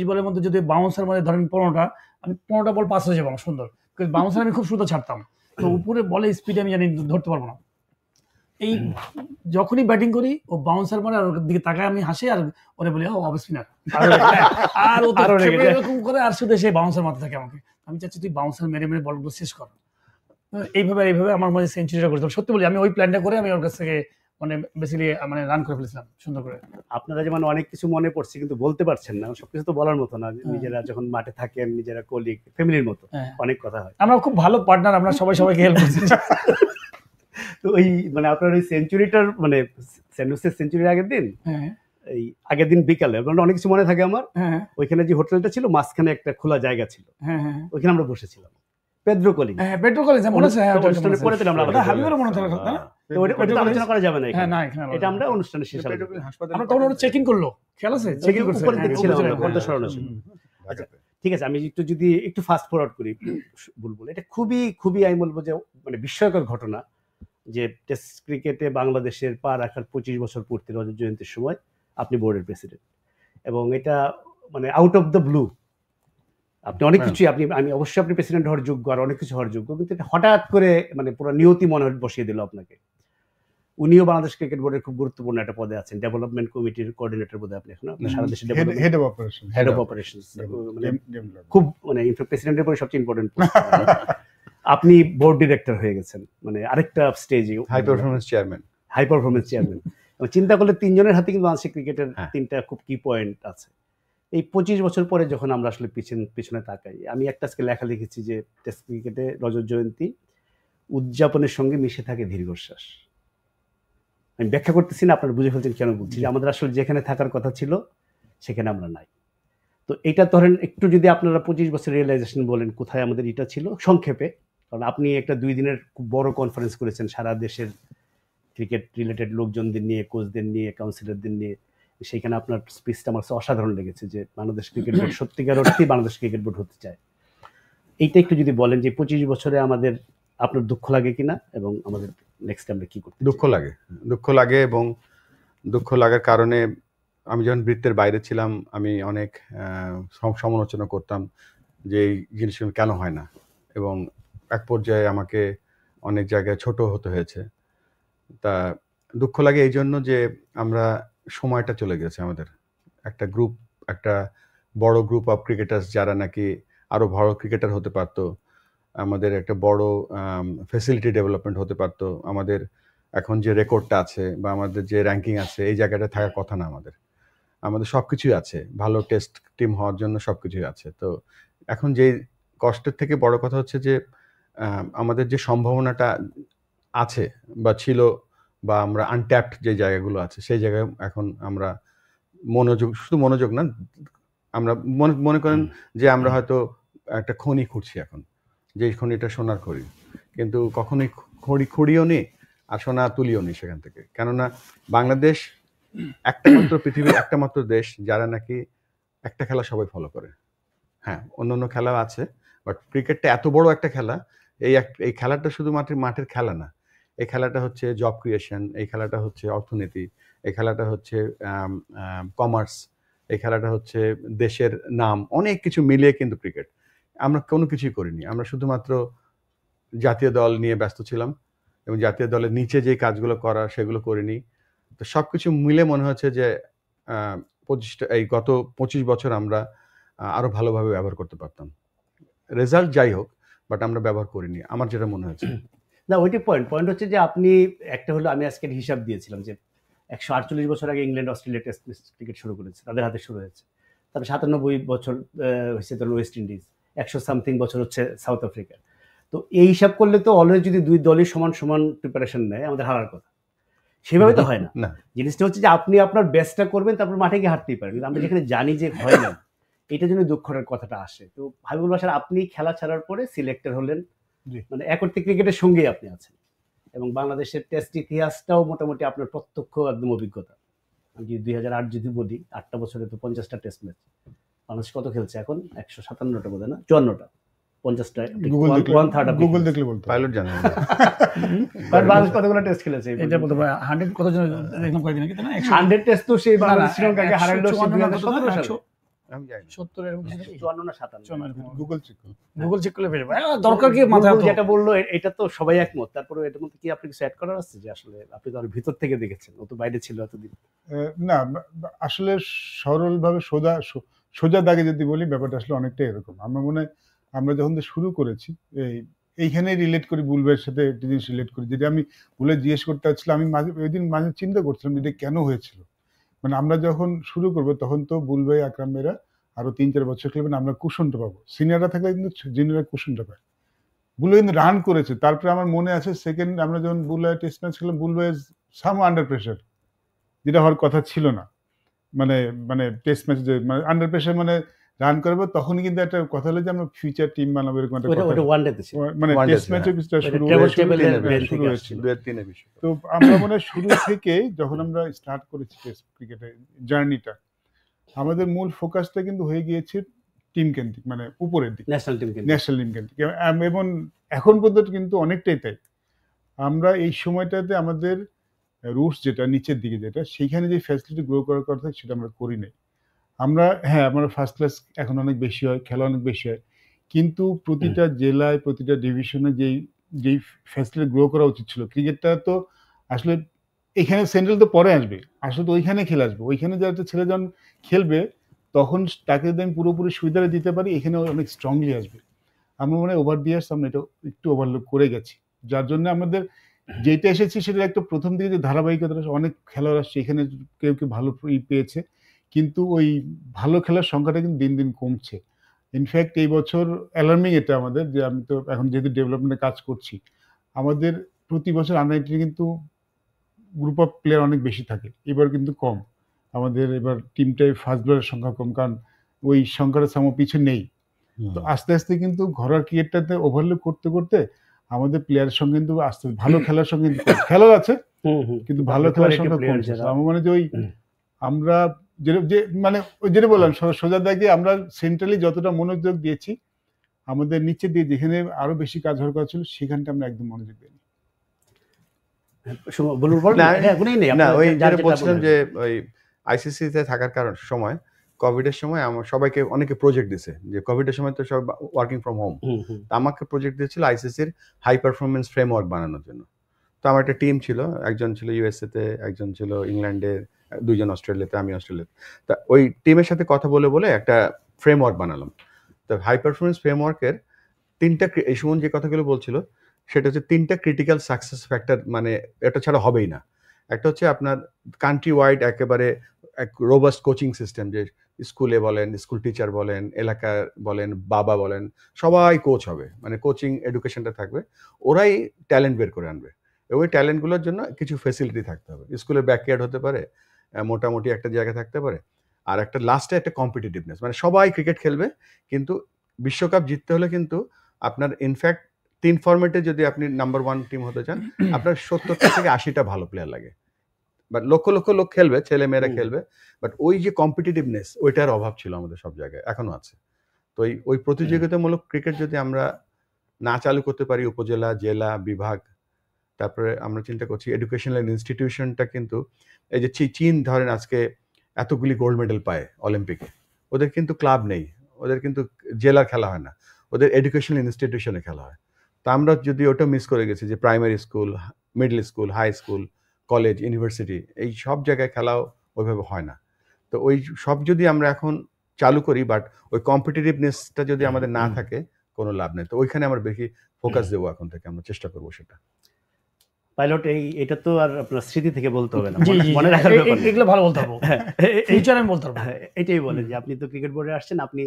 বলের মধ্যে যদি বাউন্সার মানে ধরেন 15টা, আমি 15টা বল পাস হয়ে যাবো আমার সুন্দর, বাউন্সার আমি খুব সুন্দর ছাড়তাম। তো উপরে বলে স্পিডে আমি জানি ধরতে পারবো না। এই যখনই ব্যাটিং করি ও বাউন্সার মানে আর ওর দিকে তাকায়, আমি হাসি আর ওরে বলি অফ স্পিনার, আর ও এরকম করে আর শুধু সে বাউন্সার মারতে থাকে আমাকে। আমি চাচ্ছি তুই বাউন্সার মেরে বলগুলো শেষ কর। এইভাবে আমার মাঝে সেঞ্চুরিটা করতাম। সত্যি বলি, আমি ওই প্ল্যানটা করে আমি ওর কাছ থেকে মানে বেসিক্যালি মানে রান করে ফেলেছিলাম সুন্দর করে। আপনারা যেমন অনেক কিছু মনে পড়ছে কিন্তু বলতে পারছেন না, সবকিছু তো বলার মতো না। নিজেরা যখন মাঠে থাকেন, নিজেরা কলিগ, ফ্যামিলির মতো অনেক কথা হয়। আমরা খুব ভালো পার্টনার, আমরা সবাইকে হেল্প করছি। তো ওই মানে আপনার ওই সেঞ্চুরিটার মানে সেন্টুসের সেঞ্চুরির আগের দিন, এই আগের দিন বিকালে অনেক কিছু মনে থাকে আমার। ওইখানে যে হোটেলটা ছিল মাঝখানে একটা খোলা জায়গা ছিল, ওইখানে আমরা বসেছিলাম। Pedro Colin. হ্যাঁ পেট্রো কলিন্স মনে আছে, হ্যাঁ অনুষ্ঠানে পরে তো আমরা ওটা হাবিবেরও মনে থাকে না, তো ওটা আলোচনা করা যাবে না হ্যাঁ এখানে। না এখানে এটা আমরা অনুষ্ঠানে শেষ হবে। হাসপাতালে আমরা তখন ওটা চেক ইন করলো, খেয়াল আছে চেক ইন করছে উপরে হ্যাঁ, দেখছিলাম উপরে আমরা, ছিলাম, পর্দা হ্যাঁ। সরানো ছিল। ঢাকাতে। ঠিক আছে, আমি যদি একটু ফাস্ট ফরওয়ার্ড করি বুলবুল, এটা খুবই আমি বলবো যে মানে বিস্ময়কর ঘটনা যে টেস্ট ক্রিকেটে বাংলাদেশের পা রাখার 25 বছর পূর্তি রজত জয়ন্তীর সময় আপনি বোর্ডের প্রেসিডেন্ট, এবং এটা মানে আউট অফ দ্য ব্লু। আপনি অনেক কিছুই আমি অবশ্যই আপনি প্রেসিডেন্ট হওয়ার যোগ্য আর অনেক কিছু হওয়ার যোগ্য, কিন্তু এটা হঠাৎ করে মানে পুরো নিয়তি মনে বসিয়ে দিল আপনাকে। উনিও বাংলাদেশ ক্রিকেট বোর্ডের খুব গুরুত্বপূর্ণ একটা পদে আছেন, ডেভেলপমেন্ট কমিটির কোঅর্ডিনেটর বোধহয় আপনি এখন, সারা দেশে head of operation, head of operations, মানে খুব মানে প্রেসিডেন্টের পরে সবচেয়ে ইম্পর্টেন্ট। আপনি বোর্ড ডিরেক্টর হয়ে গেছেন, মানে আরেকটা স্টেজে হাই পারফরম্যান্স চেয়ারম্যান। এবং চিন্তা করলে 3 জনের হাতে কিন্তু বাংলাদেশের ক্রিকেটের হ্যাঁ। 3টা খুব কি পয়েন্ট আছে। এই 25 বছর পরে যখন আমরা আসলে পিছনে তাকাই, আমি একটা আজকে লেখা লিখেছি যে টেস্ট ক্রিকেটে রজত জয়ন্তী উদযাপনের সঙ্গে মিশে থাকে দীর্ঘশ্বাস। আমি ব্যাখ্যা করতেছি না, আপনারা বুঝে ফেলছেন কেন বলছি, যে আমাদের আসলে যেখানে থাকার কথা ছিল সেখানে আমরা নাই। তো এটা ধরেন একটু যদি আপনারা 25 বছর রিয়েলাইজেশন বলেন কোথায় আমাদের এটা ছিল সংক্ষেপে, কারণ আপনি একটা 2 দিনের খুব বড় কনফারেন্স করেছেন সারা দেশের ক্রিকেট রিলেটেড লোকজনদের নিয়ে, কোচদের নিয়ে, কাউন্সিলরদের নিয়ে, সেইখানে আপনার স্পিচটা আমার কাছে অসাধারণ লেগেছে যে বাংলাদেশ ক্রিকেট বোর্ড সত্যিকার অর্থেই বাংলাদেশ ক্রিকেট বোর্ড হতে চায়। এইটা একটু যদি বলেন যে 25 বছরে আমাদের আপনার দুঃখ লাগে কিনা, এবং আমাদের নেক্সট আমরা কি করতে চাই? দুঃখ লাগে এবং দুঃখ লাগার কারণে আমি যখন বৃত্তের বাইরে ছিলাম আমি অনেক সমালোচনা করতাম যে এই জিনিসগুলো কেন হয় না, এবং এক পর্যায়ে আমাকে অনেক জায়গায় ছোট হতে হয়েছে। তা দুঃখ লাগে এই জন্য যে আমরা সময়টা চলে গেছে, আমাদের একটা বড় গ্রুপ অফ ক্রিকেটার্স যারা নাকি আরো বড় ক্রিকেটার হতে পারতো, আমাদের একটা বড় ফ্যাসিলিটি ডেভেলপমেন্ট হতে পারতো, আমাদের এখন যে রেকর্ডটা আছে বা আমাদের যে র্যাঙ্কিং আছে এই জায়গাটা থাকার কথা না। আমাদের সব কিছুই আছে, ভালো টেস্ট টিম হওয়ার জন্য সব কিছুই আছে। তো এখন যে কষ্টের থেকে বড় কথা হচ্ছে যে আমাদের যে সম্ভাবনাটা আছে বা ছিল, বা আমরা আনট্যাপড যে জায়গাগুলো আছে সেই জায়গায় এখন আমরা শুধু মনোযোগ না, আমরা মনে করেন যে আমরা হয়তো একটা খনি খুঁড়ছি এখন, যে খনিটা সোনার খড়ি, কিন্তু কখনোই খড়িও নেই আর সোনা তুলিও নেই সেখান থেকে। কেননা বাংলাদেশ পৃথিবীর একটা মাত্র দেশ যারা নাকি একটা খেলা সবাই ফলো করে। হ্যাঁ, অন্য খেলা আছে, বাট ক্রিকেটটা এত বড় একটা খেলা, এই খেলাটা শুধুমাত্র মাঠের খেলা না, এই খেলাটা হচ্ছে জব ক্রিয়েশন, এই খেলাটা হচ্ছে অর্থনীতি, এই খেলাটা হচ্ছে কমার্স, এই খেলাটা হচ্ছে দেশের নাম, অনেক কিছু মিলিয়ে কিন্তু ক্রিকেট। আমরা কোনো কিছুই করিনি, আমরা শুধুমাত্র জাতীয় দল নিয়ে ব্যস্ত ছিলাম এবং জাতীয় দলের নিচে যে কাজগুলো করার সেগুলো করিনি। তো সব কিছু মিলে মনে হচ্ছে যে এই গত 25 বছর আমরা আরো ভালোভাবে ব্যবহার করতে পারতাম। রেজাল্ট যাই হোক, বাট আমরা ব্যবহার করিনি, আমার যেটা মনে হচ্ছে। না, ওইটাই পয়েন্ট হচ্ছে যে আপনি একটা হলো, আমি আজকে হিসাব দিয়েছিলাম যে 148 বছর আগে ইংল্যান্ড অস্ট্রেলিয়া টেস্ট ক্রিকেট শুরু করেছে, তাদের হাতে শুরু হয়েছে। তারপরে 97 বছর হয়েছে ধরুন ওয়েস্ট ইন্ডিজ, 100 সামথিং বছর হচ্ছে সাউথ আফ্রিকা। তো এই হিসাব করলে তো অলওয়েজ যদি দুই দলই সমান প্রিপারেশন নেয়, আমাদের হারার কথা। সেভাবে তো হয় না। জিনিসটা হচ্ছে যে আপনি আপনার বেস্টটা করবেন, তারপর মাঠে গিয়ে হারতেই পারেন, কিন্তু আমরা যেখানে জানি যে হয় না, এটার জন্য দুঃখের কথাটা আসে। তো হাবিবুল বাশার, আপনি খেলা ছাড়ার পরে সিলেক্টর হলেন, মানে একর্থে ক্রিকেটের সঙ্গেই আপনি আছেন, এবং বাংলাদেশের টেস্ট ইতিহাসটাও মোটামুটি আপনার প্রত্যক্ষ একদম অভিজ্ঞতা। আমি যদি 2008 যদি বলি, 8টা বছরে তো 50টা টেস্ট ম্যাচ। বাংলাদেশ কত খেলছে এখন? 157টা বোধ হয় না, 54টা, 50টা, গুগল দেখলে বলতে পাইলট জানেন বাংলাদেশ কতগুলো টেস্ট খেলেছে এটা বলতে পারে 100 কতজন দেখলাম কয়েকদিন আগে, তাই না? 100 টেস্ট তো সেই বাংলাদেশ শ্রীলঙ্কাকে হারালো 2017 সালে। আমি জানি 70 এরকম কিছু, 54 না 57। গুগল চেক করলে পেয়ে যাবে। দরকার কি মাথায় তো যেটা বললো এটা তো সবাই একমত। তারপরে এটার মধ্যে কি আপনি কিছু অ্যাড করার আছে যে আসলে আপনি তো আর ভিতর থেকে দেখেছেন, ও তো বাইরে ছিল এতদিন? না, আসলে সরলভাবে সোজা দাগে যদি বলি, ব্যাপারটা আসলে অনেকটা এরকম। আমার মনে হয় আমরা যখন শুরু করেছি এইখানে রিলেট করি, বুলবের সাথে একটা জিনিস রিলেট করি, যেটা আমি বুলে জিজ্ঞেস করতে চাচ্ছিলাম। আমি ওই দিন মাঝে চিন্তা করছিলাম যেটা কেন হয়েছিল। মানে আমরা যখন শুরু করব তখন তো বুলভাই, আকরাম ভাইরা আরো 3-4 বছর খেলবেন, আমরা কুশনটা পাবো। সিনিয়ররা থাকলে কিন্তু জুনিয়ররা কুশনটা পায়। বুলভাই কিন্তু রান করেছে। তারপরে আমার মনে আছে সেকেন্ড আমরা যখন বুলভাই টেস্ট ম্যাচ খেলাম, বুলভাই সাম আন্ডার প্রেশার, যেটা হওয়ার কথা ছিল না। মানে টেস্ট ম্যাচ যে মানে আন্ডার প্রেশার, মানে রান করবো, তখন কিন্তু একটা কথা হলো যে আমরা ফিউচার টিম বানাবো, এরকম একটা ওটা কথা। ওটা ওয়ানডেতে ছিল। মানে One day টেস্ট ছিল, ম্যাচও হ্যাঁ। কিছুটা শুরু ট্রেবল হয়েছিল, টেবিলের ব্রেন শুরু থেকে হয়েছিল। 2003 বিষয়। তো আমরা মনে হয় শুরু থেকে যখন আমরা স্টার্ট করেছি টেস্ট ক্রিকেটের জার্নিটা, আমাদের মূল ফোকাসটা কিন্তু হয়ে গিয়েছে টিম কেন্দ্রিক, মানে উপরের দিকে, ন্যাশনাল টিম কিন্তু ন্যাশনাল টিম কেন্দ্রিক। এবং এখন পর্যন্ত কিন্তু অনেকটাই তাই। আমরা এই সময়টাতে আমাদের রুটস যেটা নিচের দিকে, যেটা সেইখানে যে ফ্যাসিলিটি গ্রো করার কথা সেটা আমরা করি নাই। আমরা হ্যাঁ, আমরা ফার্স্ট ক্লাস এখন অনেক বেশি হয়, খেলা অনেক বেশি হয়, কিন্তু প্রতিটা জেলায় প্রতিটা ডিভিশনে যেই ফ্যাসিলিটি গ্রো করা উচিত ছিল, ক্রিকেটটা তো আসলে এখানে সেন্ট্রাল তো পরে আসবে, আসলে তো ওইখানে খেলে আসবে। ওইখানে যে একটা ছেলে যখন খেলবে তখন তাকে যদি আমি পুরোপুরি সুবিধাটা দিতে পারি, এখানে অনেক স্ট্রংলি আসবে। আমরা মনে হয় ওভার দি ইয়ার্স আমরা এটা একটু ওভারলুক করে গেছি, যার জন্য আমাদের যেটা এসেছি সেটা একটা প্রথম দিকে যে ধারাবাহিকতা, অনেক খেলোয়াড় আসছে, এখানে কেউ কেউ ভালো পেয়েছে, কিন্তু ওই ভালো খেলার সংখ্যাটা কিন্তু দিন দিন কমছে। ইনফ্যাক্ট এই বছর অ্যালার্মিং এটা আমাদের, যে আমি তো এখন যেহেতু ডেভেলপমেন্টে কাজ করছি, আমাদের প্রতি বছর আন্ডার-18 কিন্তু গ্রুপ অফ প্লেয়ার অনেক বেশি থাকে, এবার কিন্তু কম। আমাদের এবার টিমটাই ফার্স্ট বোলারের সংখ্যা কম, কারণ ওই সংখ্যাটা সামো পিছু নেই। তো আস্তে আস্তে কিন্তু ঘরোয়া ক্রিকেটটাতে ওভারলুক করতে করতে আমাদের প্লেয়ারের সঙ্গে কিন্তু আস্তে ভালো খেলার সঙ্গে খেলার আছে, কিন্তু ভালো খেলার সংখ্যা কমছে। আমার মনে হয় যে ওই আমরা মানে ওই যেটা বললাম সোজা দাগে, আমরা সেন্ট্রালি যতটা মনোযোগ দিয়েছি, আমাদের নিচে দিয়ে যেখানে আরো বেশি কাজ হওয়ার কথা ছিল সেখানটা আমরা একদম মনোযোগ দিইনি। না, ওই যেটা বলছিলাম যে ওই আইসিসিতে থাকার কারণ সময়, কোভিডের সময় আমার সবাইকে অনেকে প্রজেক্ট দিছে, যে কোভিডের সময় তো সব ওয়ার্কিং ফ্রম হোম, আমাকে প্রজেক্ট দিয়েছিল আইসিসির হাই পারফরমেন্স ফ্রেমওয়ার্ক বানানোর জন্য। তো আমার একটা টিম ছিল, একজন ছিল ইউএসএতে, একজন ছিল ইংল্যান্ডে, দুইজন অস্ট্রেলিয়াতে, আমি অস্ট্রেলিয়াতে। তা ওই টিমের সাথে কথা বলে বলে একটা ফ্রেমওয়ার্ক বানালাম। তো হাই পারফরমেন্স ফ্রেমওয়ার্কের তিনটা, এই সুমন যে কথাগুলো বলছিল সেটা হচ্ছে তিনটা ক্রিটিক্যাল সাকসেস ফ্যাক্টর, মানে এটা ছাড়া হবেই না। একটা হচ্ছে আপনার কান্ট্রি ওয়াইড একেবারে এক রোবাস্ট কোচিং সিস্টেম, যে স্কুলে বলেন, স্কুল টিচার বলেন, এলাকা বলেন, বাবা বলেন, সবাই কোচ হবে, মানে কোচিং এডুকেশনটা থাকবে, ওরাই ট্যালেন্ট বের করে আনবে। এবং ওই ট্যালেন্টগুলোর জন্য কিছু ফেসিলিটি থাকতে হবে, স্কুলের ব্যাকইয়ার্ড হতে পারে, মোটামুটি একটা জায়গা থাকতে পারে, আর একটা লাস্টে একটা কম্পিটিটিভনেস, মানে সবাই ক্রিকেট খেলবে, কিন্তু বিশ্বকাপ জিততে হলে কিন্তু আপনার ইনফ্যাক্ট 3 ফরম্যাটে যদি আপনি নাম্বার 1 টিম হতে চান, আপনার 70টা থেকে 80টা ভালো প্লেয়ার লাগে, বাট লক্ষ লক্ষ লোক খেলবে, ছেলে মেয়েরা খেলবে, বাট ওই যে কম্পিটিটিভনেস, ওইটার অভাব ছিল আমাদের সব জায়গায়, এখনো আছে। তো ওই প্রতিযোগিতামূলক ক্রিকেট যদি আমরা না চালু করতে পারি, উপজেলা, জেলা, বিভাগ, তারপরে আমরা চিন্তা করছি এডুকেশনাল ইনস্টিটিউশনটা, কিন্তু এই যে চীন ধরেন আজকে এতগুলি গোল্ড মেডেল পায় অলিম্পিকে, ওদের কিন্তু ক্লাব নেই, ওদের কিন্তু জেলার খেলা হয় না, ওদের এডুকেশনাল ইনস্টিটিউশনে খেলা হয়। তা আমরা যদি ওটা মিস করে গেছি, যে primary school, middle school, high school, college, university, এই সব জায়গায় খেলাও ওইভাবে হয় না। তো ওই সব যদি আমরা এখন চালু করি, বাট ওই কম্পিটিটিভনেসটা যদি আমাদের না থাকে, কোনো লাভ নেই। তো ওইখানে আমরা বেশি ফোকাস দেবো, এখন থেকে আমরা চেষ্টা করবো সেটা। পাইলট, এটা তো আর আপনার স্মৃতি থেকে বলতে হবে না, মনে রাখার ব্যাপার, এগুলো ভালো বলতে হবে, ফিউচার আমি বলতে পারবো। এটাই বলেন যে আপনি তো ক্রিকেট বোর্ডে আসছেন, আপনি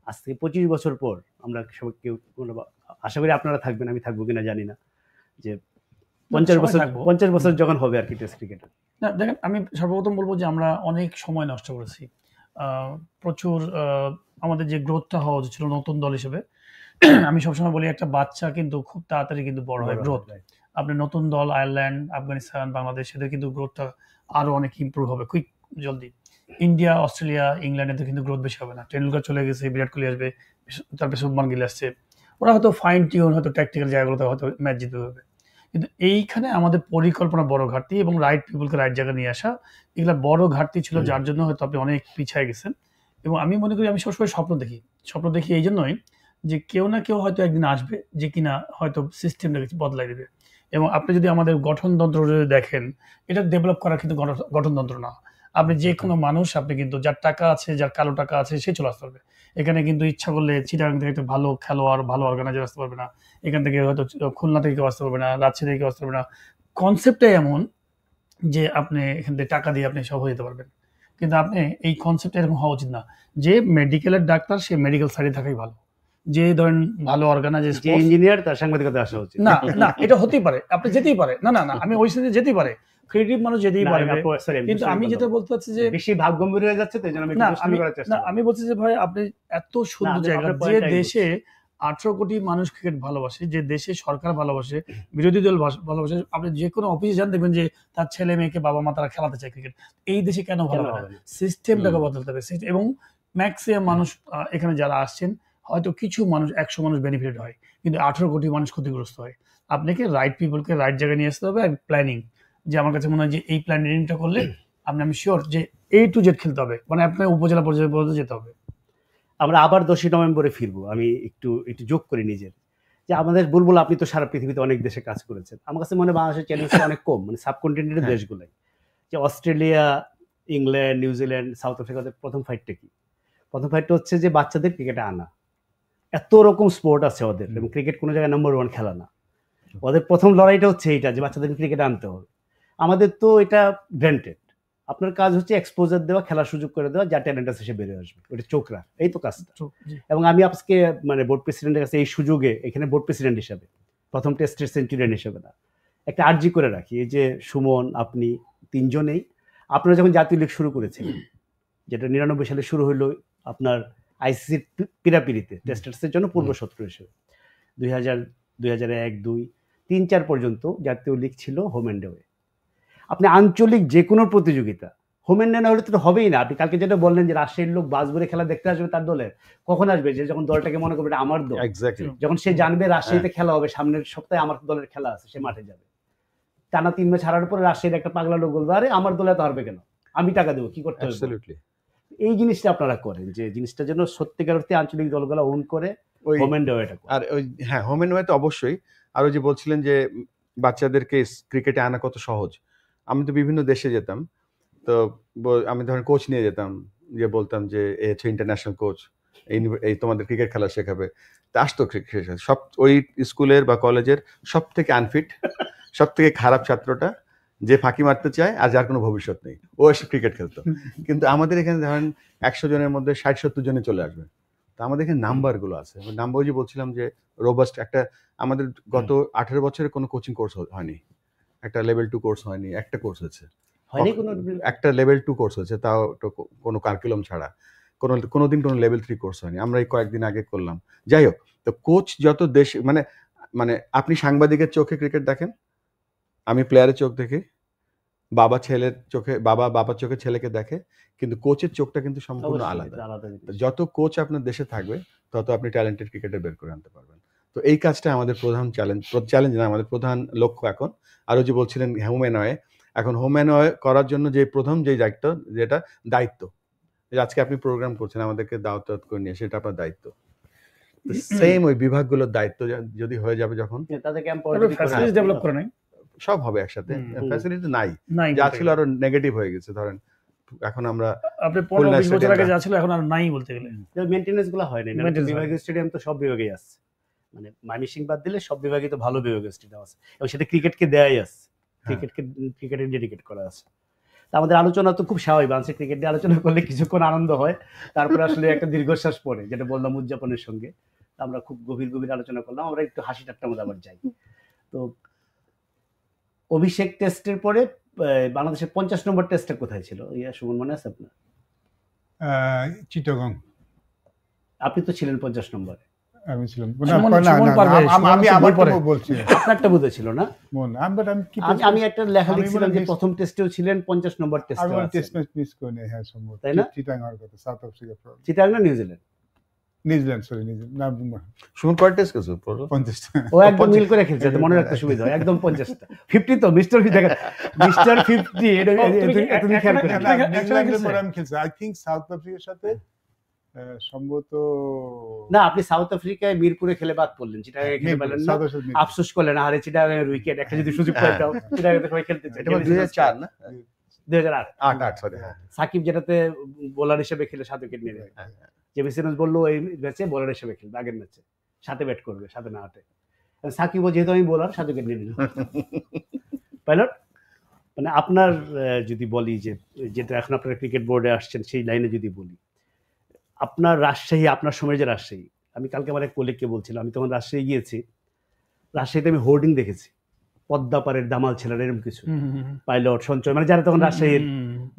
আজ থেকে 25 বছর পর, আমরা সবাই কেউ আশা করি আপনারা থাকবেন, আমি থাকবো কিনা জানি না, যে 50 বছর যখন হবে আর কি টেস্ট ক্রিকেট। না দেখেন, আমি সর্বপ্রথম বলবো যে আমরা অনেক সময় নষ্ট করেছি, প্রচুর আমাদের যে গ্রোথটা হওয়া উচিত ছিল নতুন দল হিসেবে। আমি সবসময় বলি একটা বাচ্চা কিন্তু খুব তাড়াতাড়ি কিন্তু বড় হয়, গ্রোথ। আপনি নতুন দল আয়ারল্যান্ড, আফগানিস্তান, বাংলাদেশ, এদের কিন্তু গ্রোথটা আরো অনেক ইমপ্রুভ হবে কুইক, জলদি। ইন্ডিয়া, অস্ট্রেলিয়া, ইংল্যান্ডে কিন্তু গ্রোথ বেশি হবে না। টেন্ডুলকার চলে গেছে, বিরাট কোহলি আসবে, তারপরে শুভমান গিল আসছে, ওরা হয়তো ফাইন টিউন, হয়তো ট্যাকটিক্যাল জায়গাগুলোতে হয়তো ম্যাচ জিততে হবে। কিন্তু এইখানে আমাদের পরিকল্পনা বড় ঘাটতি, এবং রাইট পিপলকে রাইট জায়গায় নিয়ে আসা, এগুলো বড় ঘাটতি ছিল, যার জন্য হয়তো আপনি অনেক পিছিয়ে গেছেন। এবং আমি মনে করি, আমি সবসময় স্বপ্ন দেখি এই জন্যই যে কেউ না কেউ হয়তো একদিন আসবে, যে কিনা হয়তো সিস্টেমটা কিছু বদলাই দেবে। এবং আপনি যদি আমাদের গঠনতন্ত্র যদি দেখেন, এটা ডেভেলপ করা কিন্তু গঠনতন্ত্র না। আপনি যে কোনো মানুষ, আপনি কিন্তু যার টাকা আছে, যার কালো টাকা আছে, সে চলে আসতে পারবে এখানে। কিন্তু ইচ্ছা করলে চিটাগাং থেকে একটা ভালো খেলোয়াড়, ভালো অর্গানাইজার আসতে পারবে না, এখান থেকে হয়তো খুলনা থেকে কেউ আসতে পারবে না, রাজশাহী থেকে কেউ আসতে পারবে না। কনসেপ্টটাই এমন যে আপনি এখান থেকে টাকা দিয়ে আপনি সব হয়ে যেতে পারবেন, কিন্তু আপনি এই কনসেপ্টটা এরকম হওয়া উচিত না যে মেডিকেলের ডাক্তার সে মেডিকেল সাইডে থাকাই ভালো, যে ধরেন ভালো অর্গানাইজার, যে ইঞ্জিনিয়ার তার সাংবাদিকতা আসা উচিত না, এটা হতেই পারে, আপনি যেতেই পারে, না, আমি ওই সাইডে যেতেই পারে, ক্রিয়েটিভ মানুষ যেতেই না, পারবে, sorry, কিন্তু আমি যেটা বলতে চাচ্ছি যে বেশি ভাবগম্ভীর হয়ে যাচ্ছে তো এই জন্য আমি না একটু আমি করার চেষ্টা না আমি বলছি যে ভাই আপনি এত সুন্দর আমি জায়গা, আপনার যে পয়েন্টটাই দেশে 18 কোটি মানুষ ক্রিকেট ভালোবাসে, যে দেশে সরকার ভালোবাসে, বিরোধী দল ভালোবাসে, আপনি যে কোনো অফিসে যান দেখবেন যে তার ছেলে মেয়েকে বাবা মা তারা খেলাতে চায় ক্রিকেট। এই দেশে কেন ভালো হবে না? সিস্টেমটাকে বদলাতে হবে। এবং ম্যাক্সিমাম মানুষ এখানে যারা আসছেন, হয়তো কিছু মানুষ 100 মানুষ বেনিফিট হয়, কিন্তু 18 কোটি মানুষ ক্ষতিগ্রস্ত হয়। আপনাকে রাইট পিপলকে রাইট জায়গায় নিয়ে আসতে হবে, আর প্ল্যানিং, যে আমার কাছে মনে হয় যে এই প্ল্যানিংটা করলে আমি শিওর যে A to Z খেলতে হবে, মানে আপনার উপজেলা পর্যায়ে পর্যন্ত যেতে হবে। আমরা আবার 10ই নভেম্বরে ফিরবো। আমি একটু যোগ করি নিজের, যে আমাদের বুলবুল আপনি তো সারা পৃথিবীতে অনেক দেশে কাজ করেছেন, আমার কাছে মনে হয় বাংলাদেশের চ্যালেঞ্জটা অনেক কম, মানে সাবকন্টিনেন্টের দেশগুলাই, যে অস্ট্রেলিয়া, ইংল্যান্ড, নিউজিল্যান্ড, সাউথ আফ্রিকাতে প্রথম ফাইটটা কি? প্রথম ফাইটটা হচ্ছে যে বাচ্চাদের ক্রিকেটে আনা। এত রকম স্পোর্ট আছে ওদের, এবং ক্রিকেট কোনো জায়গায় নম্বর 1 খেলা না। ওদের প্রথম লড়াইটা হচ্ছে এইটা, যে বাচ্চাদের ক্রিকেটে আনতে হবে। আমাদের তো এটা গ্র্যান্টেড। আপনার কাজ হচ্ছে এক্সপোজার দেওয়া, খেলার সুযোগ করে দেওয়া, যা ট্যালেন্ট আছে সে বেরিয়ে আসবে, ওটা চোখ রাখ, এই তো কাজটা। এবং আমি আজকে মানে বোর্ড প্রেসিডেন্টের কাছে এই সুযোগে, এখানে বোর্ড প্রেসিডেন্ট হিসাবে, প্রথম টেস্টের সেঞ্চুরিয়ান হিসেবে না, একটা আর্জি করে রাখি, এই যে সুমন, আপনি তিনজনেই, আপনারা যখন জাতীয় লিগ শুরু করেছিলেন, যেটা 99 সালে শুরু হইলো আপনার আইসিসির পিরাপিরিতে টেস্টার্সের জন্য পূর্ব শত্রু হিসেবে, 2000, 2001, 2, 3, 4 পর্যন্ত জাতীয় লিগ ছিল হোম অ্যান্ড অ্যাওয়ে। আপনি আঞ্চলিক যে কোনো প্রতিযোগিতা হোম অ্যান্ড অ্যাওয়ে না হলে তো হবেই না। আপনি কালকে যেটা বললেন যে রাজশাহীর লোক বাস ভরে খেলা দেখতে আসবে তার দলে, কখন আসবে? যে যখন দলটাকে মনে করবে এটা আমার দল, এক্স্যাক্টলি, যখন সে জানবে রাজশাহীতে খেলা হবে, সামনের সপ্তাহে আমার দলের খেলা আছে, সে মাঠে যাবে। টানা 3 ম্যাচ হারার পরে রাজশাহীর একটা পাগলা লোক বলবে, আরে আমার দলে তো হারবে কেন, আমি টাকা দেবো, কি করতে হবে? অ্যাবসলিউটলি। এই জিনিসটা আপনারা করেন, যে জিনিসটা যেন সত্যিকার অর্থে আঞ্চলিক দলগুলো ওন করে ওই হোম অ্যান্ড অ্যাওয়েটা করে। আর ওই হ্যাঁ, হোম অ্যান্ড অ্যাওয়ে তো অবশ্যই। আর ওই যে বলছিলেন যে বাচ্চাদেরকে ক্রিকেটে আনা কত সহজ। আমি তো বিভিন্ন দেশে যেতাম, তো আমি ধরেন কোচ নিয়ে যেতাম, যে বলতাম যে এ হচ্ছে ইন্টারন্যাশনাল কোচ, এই তোমাদের ক্রিকেট খেলা শেখাবে। তা আসতো ক্রিকেট সব ওই স্কুলের বা কলেজের সব থেকে আনফিট, সব থেকে খারাপ ছাত্রটা, যে ফাঁকি মারতে চায় আর যার কোনো ভবিষ্যৎ নেই, ও এসে ক্রিকেট খেলতো। কিন্তু আমাদের এখানে ধরেন 100 জনের মধ্যে 60-70 জনে চলে আসবে। তো আমাদের এখানে নাম্বারগুলো আছে, নাম্বার যে বলছিলাম যে রোবাস্ট একটা, আমাদের গত 18 বছরে কোনো কোচিং কোর্স হয়নি, একটা লেভেল 2 কোর্স হয়নি, একটা কোর্স হয়েছে, হয়নি কোনো একটা লেভেল 2 কোর্স হয়েছে, তাও কোনো কারিকুলাম ছাড়া। কোনোদিন কোনো লেভেল 3 কোর্স হয়নি, আমরা এই কয়েকদিন আগে করলাম। যাই হোক, তো কোচ যত দেশ, মানে আপনি সাংবাদিকের চোখে ক্রিকেট দেখেন, আমি প্লেয়ারের চোখ দেখি, বাবার চোখে ছেলেকে দেখে, কিন্তু কোচের চোখটা কিন্তু সম্পূর্ণ আলাদা। যত কোচ আপনার দেশে থাকবে তত আপনি ট্যালেন্টেড ক্রিকেটার বের করে আনতে পারবেন। তো এই কাজটা আমাদের প্রধান চ্যালেঞ্জ না, আমাদের প্রধান লক্ষ্য এখন। আরও যে বলছিলেন হোম অ্যান্ড অ্যাওয়ে, এখন হোম অ্যান্ড অ্যাওয়ে করার জন্য যে প্রথম যে দায়িত্ব, আজকে আপনি প্রোগ্রাম করছেন, আমাদেরকে দাওয়াত করে নিয়ে, সেটা আপনার দায়িত্ব। সেম ওই বিভাগগুলোর দায়িত্ব যদি হয়ে যাবে, যখন তাদের ক্যাম্প ফ্যাসিলিটি ডেভেলপ করে নাই, সব হবে একসাথে। ফ্যাসিলিটি নাই, যা ছিল আরো নেগেটিভ হয়ে গেছে। ধরেন এখন আমরা আপনি 15-20 বছর আগে যা ছিল এখন আর নাই বলতে গেলে। মেইনটেনেন্স গুলো হয় না, বিভাগীয় স্টেডিয়াম তো সব বিভাগেই আছে, মানে ময়মনসিংহ বাদ দিলে সব বিভাগই তো ভালো বিভাগীয় স্টেডিয়াম আছে, এবং সেটা ক্রিকেটকে দেয়াই আছে, ক্রিকেটে ডেডিকেট করা আছে। তা আমাদের আলোচনা তো খুব স্বাভাবিক, বাংলাদেশের ক্রিকেট নিয়ে আলোচনা করলে কিছুক্ষণ আনন্দ হয়, তারপরে আসলে একটা দীর্ঘশ্বাস পড়ে, যেটা বললাম উদযাপনের সঙ্গে। আমরা খুব গভীর আলোচনা করলাম, আমরা একটু হাসি ঠাট্টার মধ্যে আবার যাই। তো অভিষেক টেস্টের পরে বাংলাদেশের 50 নম্বর টেস্টটা কোথায় ছিল সুমন, মনে আছে আপনার? চিটাগং। আপনি তো ছিলেন 50 নম্বরে। আমি ছিলাম, আপনারটা বোধহয় ছিল না? আমি একটা লেখা লিখছিলাম যে প্রথম টেস্টেও ছিলেন, 50 নম্বর টেস্টে টেস্ট ম্যাচ মিস করে নেই, হ্যাঁ সম্ভব। তাই না? চিটাগং কথা, সাউথ আফ্রিকা, চিটাগং না নিউজিল্যান্ড? নিউজিল্যান্ড, সরি নিউজিল্যান্ড না। সুমন কয় টেস্ট খেলছে? 50টা। ও একদম মিল করে খেলছে, মনে রাখতে সুবিধা হয়, একদম 50টা। 50 তো মিস্টার 50 এটা এতদিন খেয়াল করেন। নিউজিল্যান্ডের পরে আমি খেলছি, আই থিংক সাউথ আফ্রিকার সাথে সম্ভবত। না, আপনি সাউথ আফ্রিকায় মিরপুরে খেলে বাদ পড়লেন, চিটাগাং খেলে পেলেন না, আফসোস করলেন, আরে চিটাগাং এর উইকেট, একটা যদি সুযোগ পাইতাম চিটাগাং থেকে খেলতে চাই। এটা 2004 না? 2008 সরি। সাকিব যেটাতে বোলার হিসেবে খেলে 7 উইকেট নিয়ে নেয়, জেবি সিরাজ বললো এই ম্যাচে বোলার হিসেবে খেলবে, আগের ম্যাচে 7 ব্যাট করবে, 7 না 8। সাকিবও যেহেতু আমি বোলার, 7 উইকেট নিয়ে নিল পাইলট। মানে আপনার যদি বলি যে যেটা এখন আপনারা ক্রিকেট বোর্ডে আসছেন, সেই লাইনে যদি বলি, আপনার রাজশাহী, আপনার সময়ের যে রাজশাহী, আমি কালকে আমার এক কলিগকে বলছিলাম, আমি তখন রাজশাহী গিয়েছি, রাজশাহীতে আমি হোর্ডিং দেখেছি পদ্মাপাড়ের দামাল ছিলেন এরকম কিছু হুম, হুম, হুম। পাইলট সঞ্চয়, মানে যারা তখন রাজশাহীর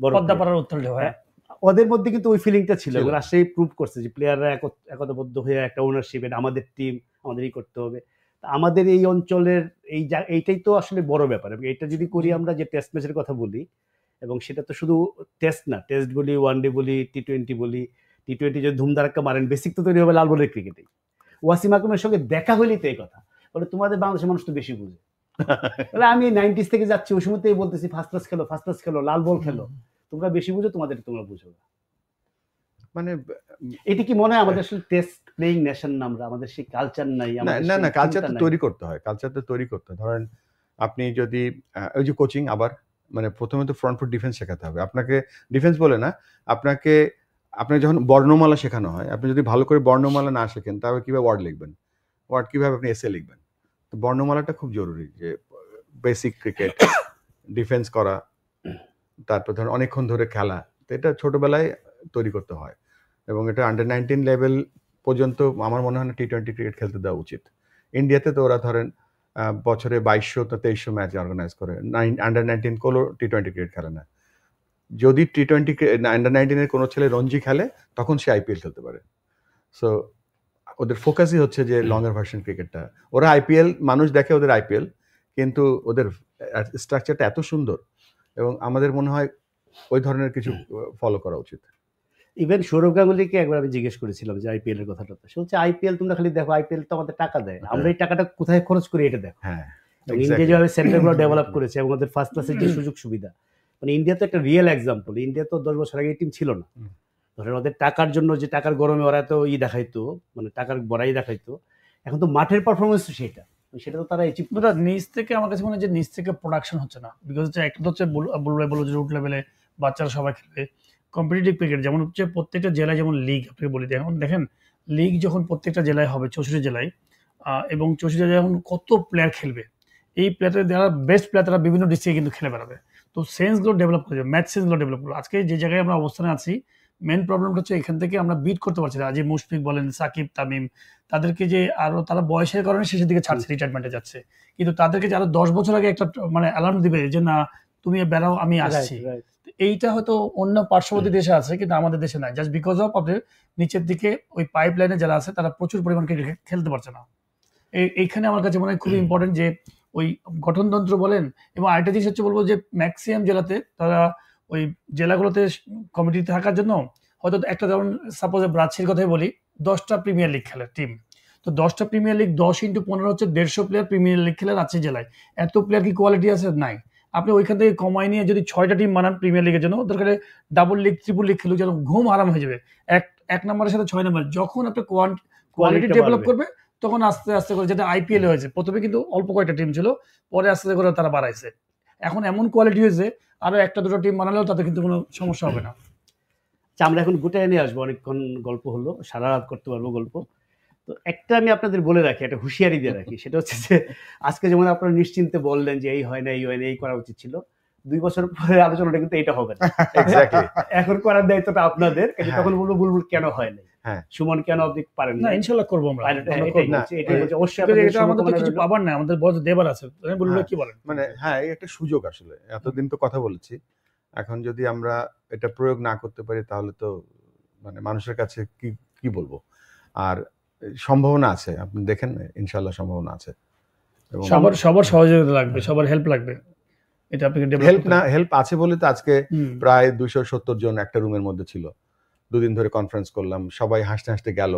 বড় পদ্মাপাড়ার উত্তর ঢেউ, হ্যাঁ। ওদের মধ্যে কিন্তু ওই ফিলিংটা ছিল। ছিল। রাজশাহী প্রুভ করছে যে প্লেয়াররা একতাবদ্ধ হয়ে একটা ওনারশিপ, এটা আমাদের টিম, আমাদেরই করতে হবে। তা আমাদের এই অঞ্চলের এইটাই তো আসলে বড় ব্যাপার। এবং এটা যদি করি আমরা, যে টেস্ট ম্যাচের কথা বলি, এবং সেটা তো শুধু টেস্ট না, টেস্ট বলি, ওয়ানডে বলি, টি-20 বলি, টি-20 যদি ধুমধারাক্কা মারেন, বেসিক তো তৈরি হবে লাল বলের ক্রিকেটেই। ওয়াসিম আকরামের সঙ্গে দেখা হইলেই তো এই কথা বলে, তোমাদের বাংলাদেশের মানুষ তো বেশি বুঝে। বলে আমি 90s থেকে যাচ্ছি, ওই সময়তেই বলতেছি ফার্স্ট ক্লাস খেলো, লাল বল খেলো, তোমরা বেশি বুঝো, তোমরা বুঝো না। মানে এটি কি মনে হয় আমাদের আসলে টেস্ট প্লেইং নেশন না, আমাদের সেই কালচার নাই? না কালচার তো তৈরি করতে হয়, ধরেন আপনি যদি ওই যে কোচিং, আবার মানে প্রথমে তো ফ্রন্ট ফুট ডিফেন্স শেখাতে হবে আপনাকে। ডিফেন্স বলে না, আপনাকে যখন বর্ণমালা শেখানো হয়, আপনি যদি ভালো করে বর্ণমালা না শেখেন, তাহলে কিভাবে ওয়ার্ড লিখবেন, কিভাবে আপনি এসে লিখবেন? তো বর্ণমালাটা খুব জরুরি, যে বেসিক ক্রিকেট ডিফেন্স করা, তারপর ধরুন অনেকক্ষণ ধরে খেলা, তো এটা ছোটবেলায় তৈরি করতে হয়। এবং এটা আন্ডার-19 লেভেল পর্যন্ত আমার মনে হয় না টি-20 ক্রিকেট খেলতে দেওয়া উচিত। ইন্ডিয়াতে তো ওরা ধরেন বছরে 2200 তো 2300 ম্যাচ অর্গানাইজ করে, আন্ডার-19 কোনো টি-20 ক্রিকেট খেলে না। যদি টি-20 আন্ডার-19 এর কোনো ছেলে রঞ্জি খেলে, তখন সে আইপিএল খেলতে পারে। সো ওদের ফোকাসই হচ্ছে যে লঙ্গার ভার্সন ক্রিকেটটা। ওরা আইপিএল, মানুষ দেখে ওদের আইপিএল, কিন্তু ওদের স্ট্রাকচারটা এত সুন্দর, এবং আমাদের মনে হয় ওই ধরনের কিছু ফলো করা উচিত। ইভেন সৌরভ গাঙ্গুলিকে একবার আমি জিজ্ঞেস করেছিলাম যে আইপিএল এর কথাটা, সে হচ্ছে আইপিএল তোমরা খালি দেখো, আইপিএল তো আমাদের টাকা দেয়, আমরা এই টাকাটা কোথায় খরচ করি এটা দেখো। হ্যাঁ, ইন্ডিয়া যেভাবে সেন্টারগুলো ডেভেলপ করেছে এবং ওদের ফার্স্ট ক্লাসের যে সুযোগ সুবিধা, মানে ইন্ডিয়া তো একটা রিয়েল এক্সাম্পল। ইন্ডিয়া তো 10 বছর আগে এই টিম ছিল না। ধরেন ওদের টাকার জন্য, যে টাকার গরমে ওরা তো দেখাইতো, মানে টাকার বড়াই দেখাইতো, এখন তো মাঠের পারফরমেন্স সেটা তো তারা অ্যাচিভ। নিচ থেকে আমার কাছে মনে হয় যে নিচ থেকে প্রোডাকশন হচ্ছে না, বিকজ হচ্ছে একটা হচ্ছে বলবে যে রুট লেভেলে বাচ্চারা সবাই খেলবে কম্পিটিটিভ ক্রিকেট, যেমন হচ্ছে প্রত্যেকটা জেলায় যেমন লিগ, আপনি বলি এখন দেখেন লিগ যখন প্রত্যেকটা জেলায় হবে, 64 জেলায়, এবং 64 জেলায় এখন কত প্লেয়ার খেলবে, এই প্লেয়ার যারা বেস্ট প্লেয়ার তারা বিভিন্ন ডিস্ট্রিক্টে কিন্তু খেলে বেড়াবে। তো সেন্সগুলো ডেভেলপ করে, ম্যাচ সেন্সগুলো ডেভেলপ করবে। আজকে যে জায়গায় আমরা অবস্থানে আছি, মেন প্রবলেমটা হচ্ছে এখান থেকে আমরা বিট করতে পারছি না। আজি মুশফিক বলেন, সাকিব, তামিম, তাদেরকে যে আরো তারা বয়সের কারণে শেষের দিকে ছাড়ছে, রিটায়ারমেন্টে যাচ্ছে, কিন্তু তাদেরকে যে আরো 10 বছর আগে একটা মানে অ্যালার্ম দিবে যে না তুমি বেড়াও, আমি আসছি, এইটা হয়তো অন্য পার্শ্ববর্তী দেশে আছে, কিন্তু আমাদের দেশে নাই, জাস্ট বিকজ অফ আপনাদের নিচের দিকে ওই পাইপ লাইনে যারা আছে তারা প্রচুর পরিমাণ ক্রিকেট খেলতে পারছে না। এইখানে আমার কাছে মনে হয় খুবই ইম্পর্টেন্ট যে ওই গঠনতন্ত্র বলেন। এবং আরেকটা জিনিস হচ্ছে বলবো যে ম্যাক্সিমাম জেলাতে তারা ওই জেলাগুলোতে কমিটি থাকার জন্য হয়তো একটা, যেমন সাপোজ রাজশাহীর কথাই বলি, 10টা প্রিমিয়ার লিগ খেলে টিম, তো 10টা প্রিমিয়ার লিগ 10x15 হচ্ছে 150 প্লেয়ার প্রিমিয়ার লিগ খেলে রাজশাহী জেলায়। এত প্লেয়ার কি কোয়ালিটি আছে? নাই। আপনি ওইখান থেকে কমাই নিয়ে যদি 6টা টিম বানান প্রিমিয়ার লিগের জন্য, ওদের কাছে ডাবল লিগ, ট্রিপল লিগ খেলুক, যেন ঘুম আরাম হয়ে যাবে। এক নম্বরের সাথে 6 নম্বর, যখন আপনি কোয়ালিটি ডেভেলপ করবে, তখন আস্তে আস্তে করে, যেটা আইপিএল হয়েছে, প্রথমে কিন্তু অল্প কয়েকটা টিম ছিল, পরে আস্তে আস্তে করে তারা বাড়াইছে, এখন এমন কোয়ালিটি হয়েছে আরো একটা দুটো টিম বানালেও তাতে কিন্তু কোনো সমস্যা হবে না। আমরা এখন গুটায় নিয়ে আসবো, অনেকক্ষণ গল্প হলো, সারা রাত করতে পারবো গল্প। তো একটা আমি আপনাদের বলে রাখি, একটা হুঁশিয়ারি দিয়ে রাখি, সেটা হচ্ছে যে আজকে যেমন আপনারা নিশ্চিন্তে বললেন যে এই হয় না, এই করা উচিত ছিল, 2 বছর পরে আলোচনাটা কিন্তু এইটা হবে না। এখন করার দায়িত্বটা আপনাদের, কিন্তু তখন বলবো বুলবুল কেন হয় না, সুমন কেন আপনি পারেন না? ইনশাআল্লাহ করবো আমরা, অবশ্যই আমাদের তো কিছু পাবার না, আমাদের বড় দেবার আছে। বুলবুল কি বলেন? মানে হ্যাঁ, এই একটা সুযোগ আসলে, এতদিন তো কথা বলেছি, এখন যদি আমরা এটা প্রয়োগ না করতে পারি, তাহলে তো মানে মানুষের কাছে কি বলবো। আর সম্ভাবনা আছে, আপনি দেখেন ইনশাআল্লাহ সম্ভাবনা আছে, সবার সহযোগিতা লাগবে, সবার হেল্প লাগবে। এটা আপনাকে হেল্প আছে বলে তো আজকে প্রায় 270 জন একটা রুমের মধ্যে ছিল, 2 দিন ধরে কনফারেন্স করলাম, সবাই হাসতে হাসতে গেল।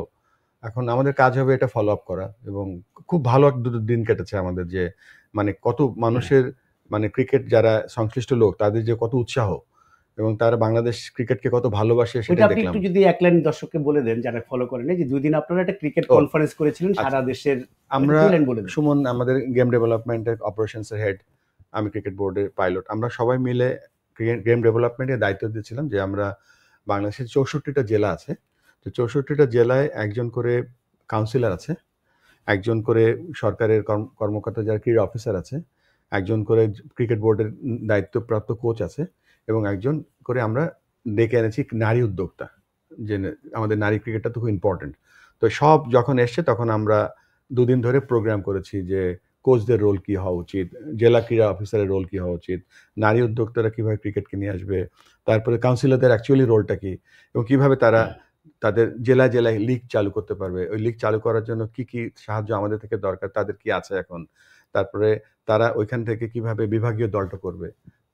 এখন আমাদের কাজ হবে এটা ফলো আপ করা, এবং খুব ভালো 2 দিন কেটেছে আমাদের, যে মানে কত মানুষের, মানে ক্রিকেট যারা সংশ্লিষ্ট লোক, তাদের যে কত উৎসাহ, এবং তারা বাংলাদেশ ক্রিকেটকে কত ভালোবাসে সেটা দেখলাম। একটু যদি এক লাইন দর্শককে বলে দেন যারা ফলো করেন, যে 2 দিন আপনারা একটা ক্রিকেট কনফারেন্স করেছিলেন সারা দেশের, আমরা সুমন, আমাদের গেম ডেভেলপমেন্টের অপারেশনসের হেড, আমি ক্রিকেট বোর্ডের পাইলট, আমরা সবাই মিলে গেম ডেভেলপমেন্টের দায়িত্ব দিয়েছিলাম, যে আমরা বাংলাদেশের 64টা জেলা আছে, তো 64টা জেলায় একজন করে কাউন্সিলর আছে, একজন করে সরকারের কর্মকর্তা যারা ক্রীড়া অফিসার আছে, একজন করে ক্রিকেট বোর্ডের দায়িত্বপ্রাপ্ত কোচ আছে, এবং একজন করে আমরা ডেকে এনেছি নারী উদ্যোক্তা, যে আমাদের নারী ক্রিকেটটা তো খুব ইম্পর্টেন্ট। তো সব যখন এসছে, তখন আমরা 2 দিন ধরে প্রোগ্রাম করেছি, যে কোচদের রোল কি হওয়া উচিত, জেলা ক্রীড়া অফিসারের রোল কি হওয়া উচিত, নারী উদ্যোক্তারা কিভাবে ক্রিকেটকে নিয়ে আসবে, তারপরে কাউন্সিলরদের অ্যাকচুয়ালি রোলটা কি, এবং কিভাবে তারা তাদের জেলায় জেলায় লিগ চালু করতে পারবে, ওই লিগ চালু করার জন্য কি কি সাহায্য আমাদের থেকে দরকার, তাদের কি আছে এখন, তারপরে তারা ওইখান থেকে কিভাবে বিভাগীয় দলটা করবে,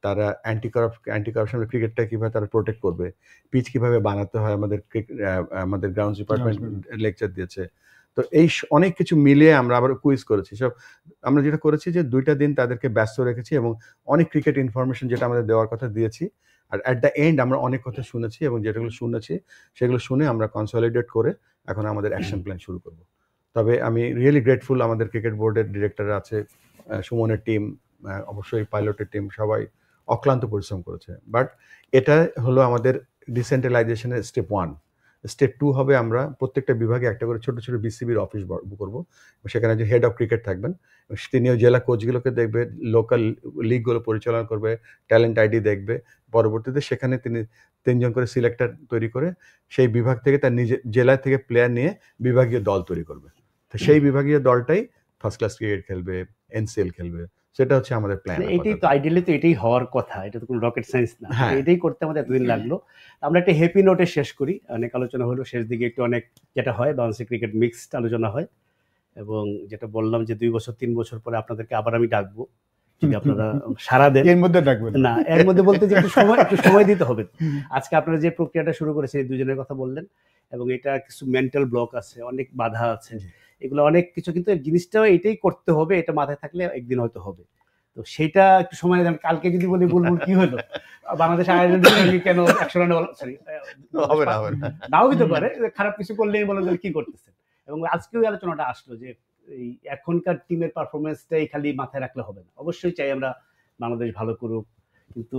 তারা অ্যান্টি কারাপশন ক্রিকেটটা কিভাবে তারা প্রোটেক্ট করবে, পিচ কিভাবে বানাতে হয়, আমাদের গ্রাউন্ড ডিপার্টমেন্ট লেকচার দিয়েছে। তো এই অনেক কিছু মিলিয়ে আমরা আবার কুইজ করেছি। সব আমরা যেটা করেছি যে 2টা দিন তাদেরকে ব্যস্ত রেখেছি এবং অনেক ক্রিকেট ইনফরমেশন যেটা আমাদের দেওয়ার কথা দিয়েছি, আর অ্যাট দ্য এন্ড আমরা অনেক কথা শুনেছি এবং যেগুলো শুনেছি সেগুলো শুনে আমরা কনসলিডেট করে এখন আমাদের অ্যাকশন প্ল্যান শুরু করব। তবে আমি রিয়েলি গ্রেটফুল, আমাদের ক্রিকেট বোর্ডের ডিরেক্টর আছে, সুমনের টিম, অবশ্যই পাইলটের টিম, সবাই অক্লান্ত পরিশ্রম করেছে। বাট এটা হলো আমাদের ডিসেন্ট্রালাইজেশনের স্টেপ 1। স্টেপ 2 হবে আমরা প্রত্যেকটা বিভাগে একটা করে ছোট ছোট বিসিবির অফিস করব, সেখানে যে হেড অফ ক্রিকেট থাকবেন তিনিও জেলা কোচগুলোকে দেখবে, লোকাল লিগগুলো পরিচালনা করবে, ট্যালেন্ট আইডি দেখবে, পরবর্তীতে সেখানে তিনি 3জন করে সিলেক্টর তৈরি করে সেই বিভাগ থেকে তার নিজের জেলা থেকে প্লেয়ার নিয়ে বিভাগীয় দল তৈরি করবে। তো সেই বিভাগীয় দলটাই ফার্স্ট ক্লাস ক্রিকেট খেলবে, এনসিএল খেলবে, সেটা হচ্ছে আমাদের প্ল্যান। এটাই তো আইডিয়ালি তো এটাই হওয়ার কথা, এটা তো কোনো রকেট সায়েন্স না। এটাই করতে আমাদের এতদিন লাগলো। আমরা একটা হ্যাপি নোটে শেষ করি, অনেক আলোচনা হলো, শেষ দিকে একটু অনেক যেটা হয় বাংলাদেশের ক্রিকেট মিক্সড আলোচনা হয়, এবং যেটা বললাম যে 2 বছর 3 বছর পরে আপনাদেরকে আবার আমি ডাকবো, যদি আপনারা সারা দেন। এর মধ্যে ডাকবেন না, এর মধ্যে বলতে যে একটু সময় দিতে হবে। আজকে আপনারা যে প্রক্রিয়াটা শুরু করেছেন, এই 2জনের কথা বললেন, এবং এটা কিছু মেন্টাল ব্লক আছে, অনেক বাধা আছে, এগুলো অনেক কিছু, কিন্তু জিনিসটা এটাই করতে হবে, এটা মাথায় থাকলে একদিন হয়তো হবে। তো সেটা একটু সময় দেন। কালকে যদি বলি বুলবুল কি হলো, বাংলাদেশ আয়োজন কেন 100 রানে, সরি হবে না, নাও হতে পারে, খারাপ কিছু করলেই বলে যে কি করতেছেন। এবং আজকেও আলোচনাটা আসলো যে এই এখনকার টিমের পারফরমেন্সটাই খালি মাথায় রাখলে হবে না। অবশ্যই চাই আমরা বাংলাদেশ ভালো করুক, কিন্তু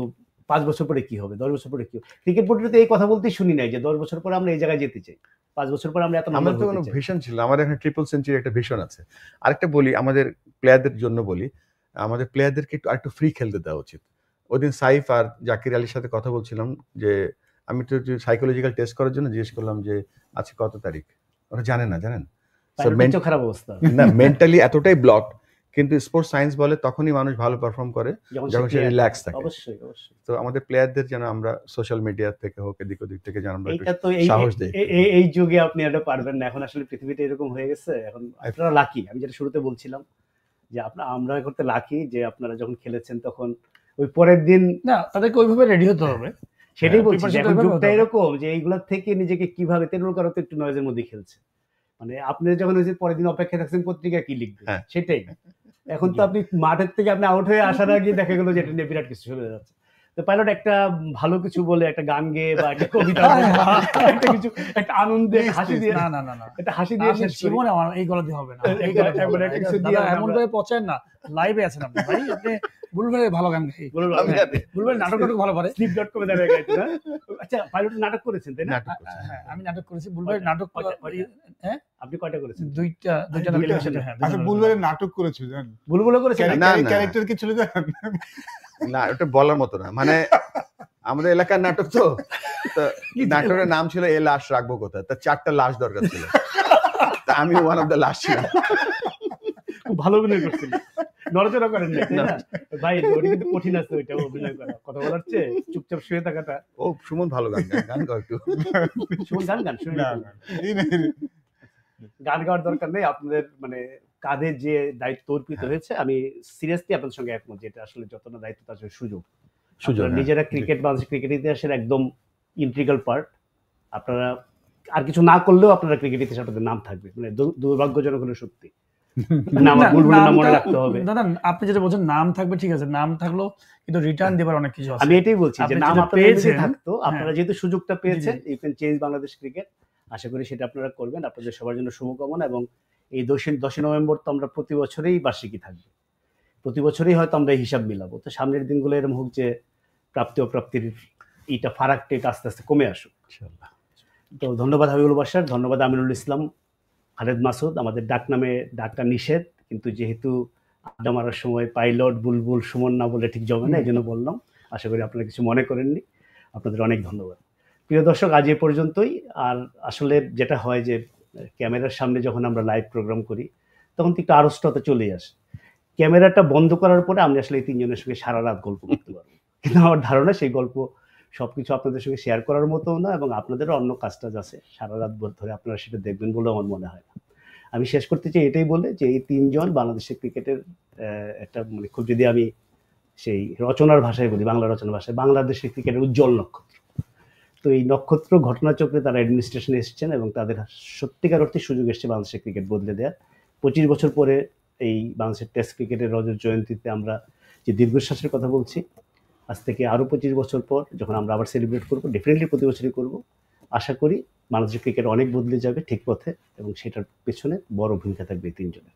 5 বছর পরে কি হবে, 10 বছর পরে কি হবে? ক্রিকেট বোর্ডে তো এই কথা বলতেই শুনি নাই যে 10 বছর পরে আমরা এই জায়গায় যেতে চাই, 5 বছর পরে আমরা এত নাম্বার আমাদের তো কোনো ভিশন ছিল। আমাদের এখানে ট্রিপল সেঞ্চুরি একটা ভিশন আছে। আরেকটা বলি, আমাদের প্লেয়ারদের জন্য বলি, আমাদের প্লেয়ারদেরকে একটু ফ্রি খেলতে দেওয়া উচিত। ওইদিন সাইফ আর জাকির আলীর সাথে কথা বলছিলাম যে আমি তো সাইকোলজিক্যাল টেস্ট করার জন্য জিজ্ঞেস করলাম যে আজকে কত তারিখ, ওরা জানে না, জানেন? খারাপ অবস্থা না, মেন্টালি এতটাই ব্লক। কিন্তু স্পোর্টস সায়েন্স বলে তখনই মানুষ ভালো পারফর্ম করে যখন সে রিল্যাক্স থাকে। অবশ্যই অবশ্যই। তো আমাদের প্লেয়ারদের যেন আমরা সোশ্যাল মিডিয়া থেকে হোক, এদিক ওদিক থেকে যেন আমরা এটা তো সাহস দেই। এই যুগে আপনি এটা পারবেন না, এখন আসলে পৃথিবীটা এরকম হয়ে গেছে। এখন আপনারা লাকি, আমি যেটা শুরুতে বলছিলাম যে আমরা করতে লাকি যে আপনারা যখন খেলেছেন তখন ওই পরের দিন না, তাদেরকে ওইভাবে রেডি হতে হবে। সেটাই বলছি, এখন যুগটা এরকম যে এইগুলোর থেকে নিজেকে কিভাবে, তেন্ডুলকারও তো একটু নয়েজের মধ্যে খেলছে, মানে আপনি যখন ওই যে পরের দিন অপেক্ষা থাকছেন পত্রিকা কি লিখবে, সেটাই। এখন তো আপনি মাঠের থেকে আপনি আউট হয়ে আসার আগে দেখা গেলো যে এটা নিয়ে বিরাট কিছু চলে যাচ্ছে। তো পাইলট একটা ভালো কিছু বলে, একটা গান গেয়ে বা একটা কবিতা একটা কিছু, একটা আনন্দে হাসি দিয়ে, না না না না, একটা হাসি দিয়ে জীবনে আমার এই গলাতে হবে না, এই গলাতে হবে না, কিছু দিয়ে এমন ভাবে পচায় না। লাইভে আছেন আপনি ভাই, আপনি বুলবুল ভালো গান গাই, বুলবুল নাটক ভালো পারে, sleep.com এ দেখা গাইতে না। আচ্ছা, পাইলট নাটক করেছেন তাই না? হ্যাঁ, আমি নাটক করেছি। বুলবুল নাটক, হ্যাঁ আপনি কয়টা করেছেন? দুইটা হ্যাঁ। আচ্ছা, বুলবুলের নাটক করেছো জানেন? বুলবুল করেছেন না, ক্যারেক্টার কি ছিল জানেন? না, ওটা বলার মতো না। মানে আমাদের এলাকার নাটক তো নাটকের নাম ছিল এ লাশ রাখবো কোথায়, তার 4টা লাশ দরকার ছিল, তা আমি ওয়ান অফ দ্য লাশ ছিলাম। খুব ভালো অভিনয় করছিল, নড়াচড়া করেন না ভাই, ওটা কিন্তু কঠিন আছে ওইটা অভিনয় করা, কথা বলার চেয়ে চুপচাপ শুয়ে থাকাটা। ও সুমন ভালো গান গাও একটু। সুমন গান শুনে গান গাওয়ার দরকার নেই, আপনাদের মানে কাঁধে যে দায়িত্ব অর্পিত হয়েছে, আমি সিরিয়াসলি আপনাদের সঙ্গে একমত, যেটা আসলে যত না দায়িত্ব তার সুযোগ। নিজেরা ক্রিকেট, বাংলাদেশ ক্রিকেট ইতিহাসের একদম ইন্ট্রিগাল পার্ট। আপনারা আর কিছু না করলেও আপনারা ক্রিকেট ইতিহাসে আপনাদের নাম থাকবে, মানে দুর্ভাগ্যজনক হলে সত্যি। মনে রাখতে হবে। দাদা আপনি যেটা বলছেন নাম থাকবে, ঠিক আছে, নাম থাকলো, কিন্তু রিটার্ন দেবার অনেক কিছু আছে। আমি এটাই বলছি যে নাম আপনাদের থাকতো, আপনারা যেহেতু সুযোগটা পেয়েছেন, you can change Bangladesh cricket. আশা করি সেটা আপনারা করবেন। আপনাদের সবার জন্য শুভকামনা। এবং এই 10 নভেম্বর তো আমরা প্রতি বছরেই বার্ষিকী থাকবে, প্রতি বছরই হয়তো আমরা হিসাব মিলাবো। তো সামনের দিনগুলো এরকম হোক যে প্রাপ্তি অপ্রাপ্তির এইটা ফারাকটা আস্তে আস্তে কমে আসুক ইনশাআল্লাহ। তো ধন্যবাদ হাবিবুল বাশার, ধন্যবাদ আমিনুল ইসলাম, খালেদ মাসুদ। আমাদের ডাক নামে ডাকটা নিষেধ, কিন্তু যেহেতু আড্ডা মারার সময় পাইলট বুলবুল সুমন না বলে ঠিক জমে না, এই জন্য বললাম। আশা করি আপনারা কিছু মনে করেননি। আপনাদের অনেক ধন্যবাদ। প্রিয় দর্শক, আজ এ পর্যন্তই। আর আসলে যেটা হয় যে ক্যামেরার সামনে যখন আমরা লাইভ প্রোগ্রাম করি তখন তো একটু আড়ষ্টতা চলেই আসে, ক্যামেরাটা বন্ধ করার পরে আমি আসলে এই ৩ জনের সঙ্গে সারা রাত গল্প করতে পারবো। কিন্তু আমার ধারণা সেই গল্প সবকিছু আপনাদের সঙ্গে শেয়ার করার মতও না, এবং আপনাদেরও অন্য কাজ-টাজ আছে। সারা রাত ধরে আপনারা সেটা দেখবেন বলেও আমার মনে হয় না। আমি শেষ করতে চাই এটাই বলে যে এই ৩ জন বাংলাদেশের ক্রিকেটের একটা মানে খুব যদি আমি সেই রচনার ভাষায় বলি, বাংলা রচনার ভাষায়, বাংলাদেশের ক্রিকেটের উজ্জ্বল নক্ষত্র। তো এই নক্ষত্র ঘটনাচক্রে তারা অ্যাডমিনিস্ট্রেশনে এসেছেন এবং তাদের সত্যিকার অর্থে সুযোগ এসছে বাংলাদেশের ক্রিকেট বদলে দেওয়ার। ২৫ বছর পরে এই বাংলাদেশের টেস্ট ক্রিকেটের রজত জয়ন্তীতে আমরা যে দীর্ঘশ্বাসের কথা বলছি, আজ থেকে আরও ২৫ বছর পর যখন আমরা আবার সেলিব্রেট করবো, ডেফিনেটলি প্রতি বছরই করবো। আশা করি বাংলাদেশের ক্রিকেট অনেক বদলে যাবে ঠিক পথে, এবং সেটার পেছনে বড় ভূমিকা থাকবে এই ৩ জনের।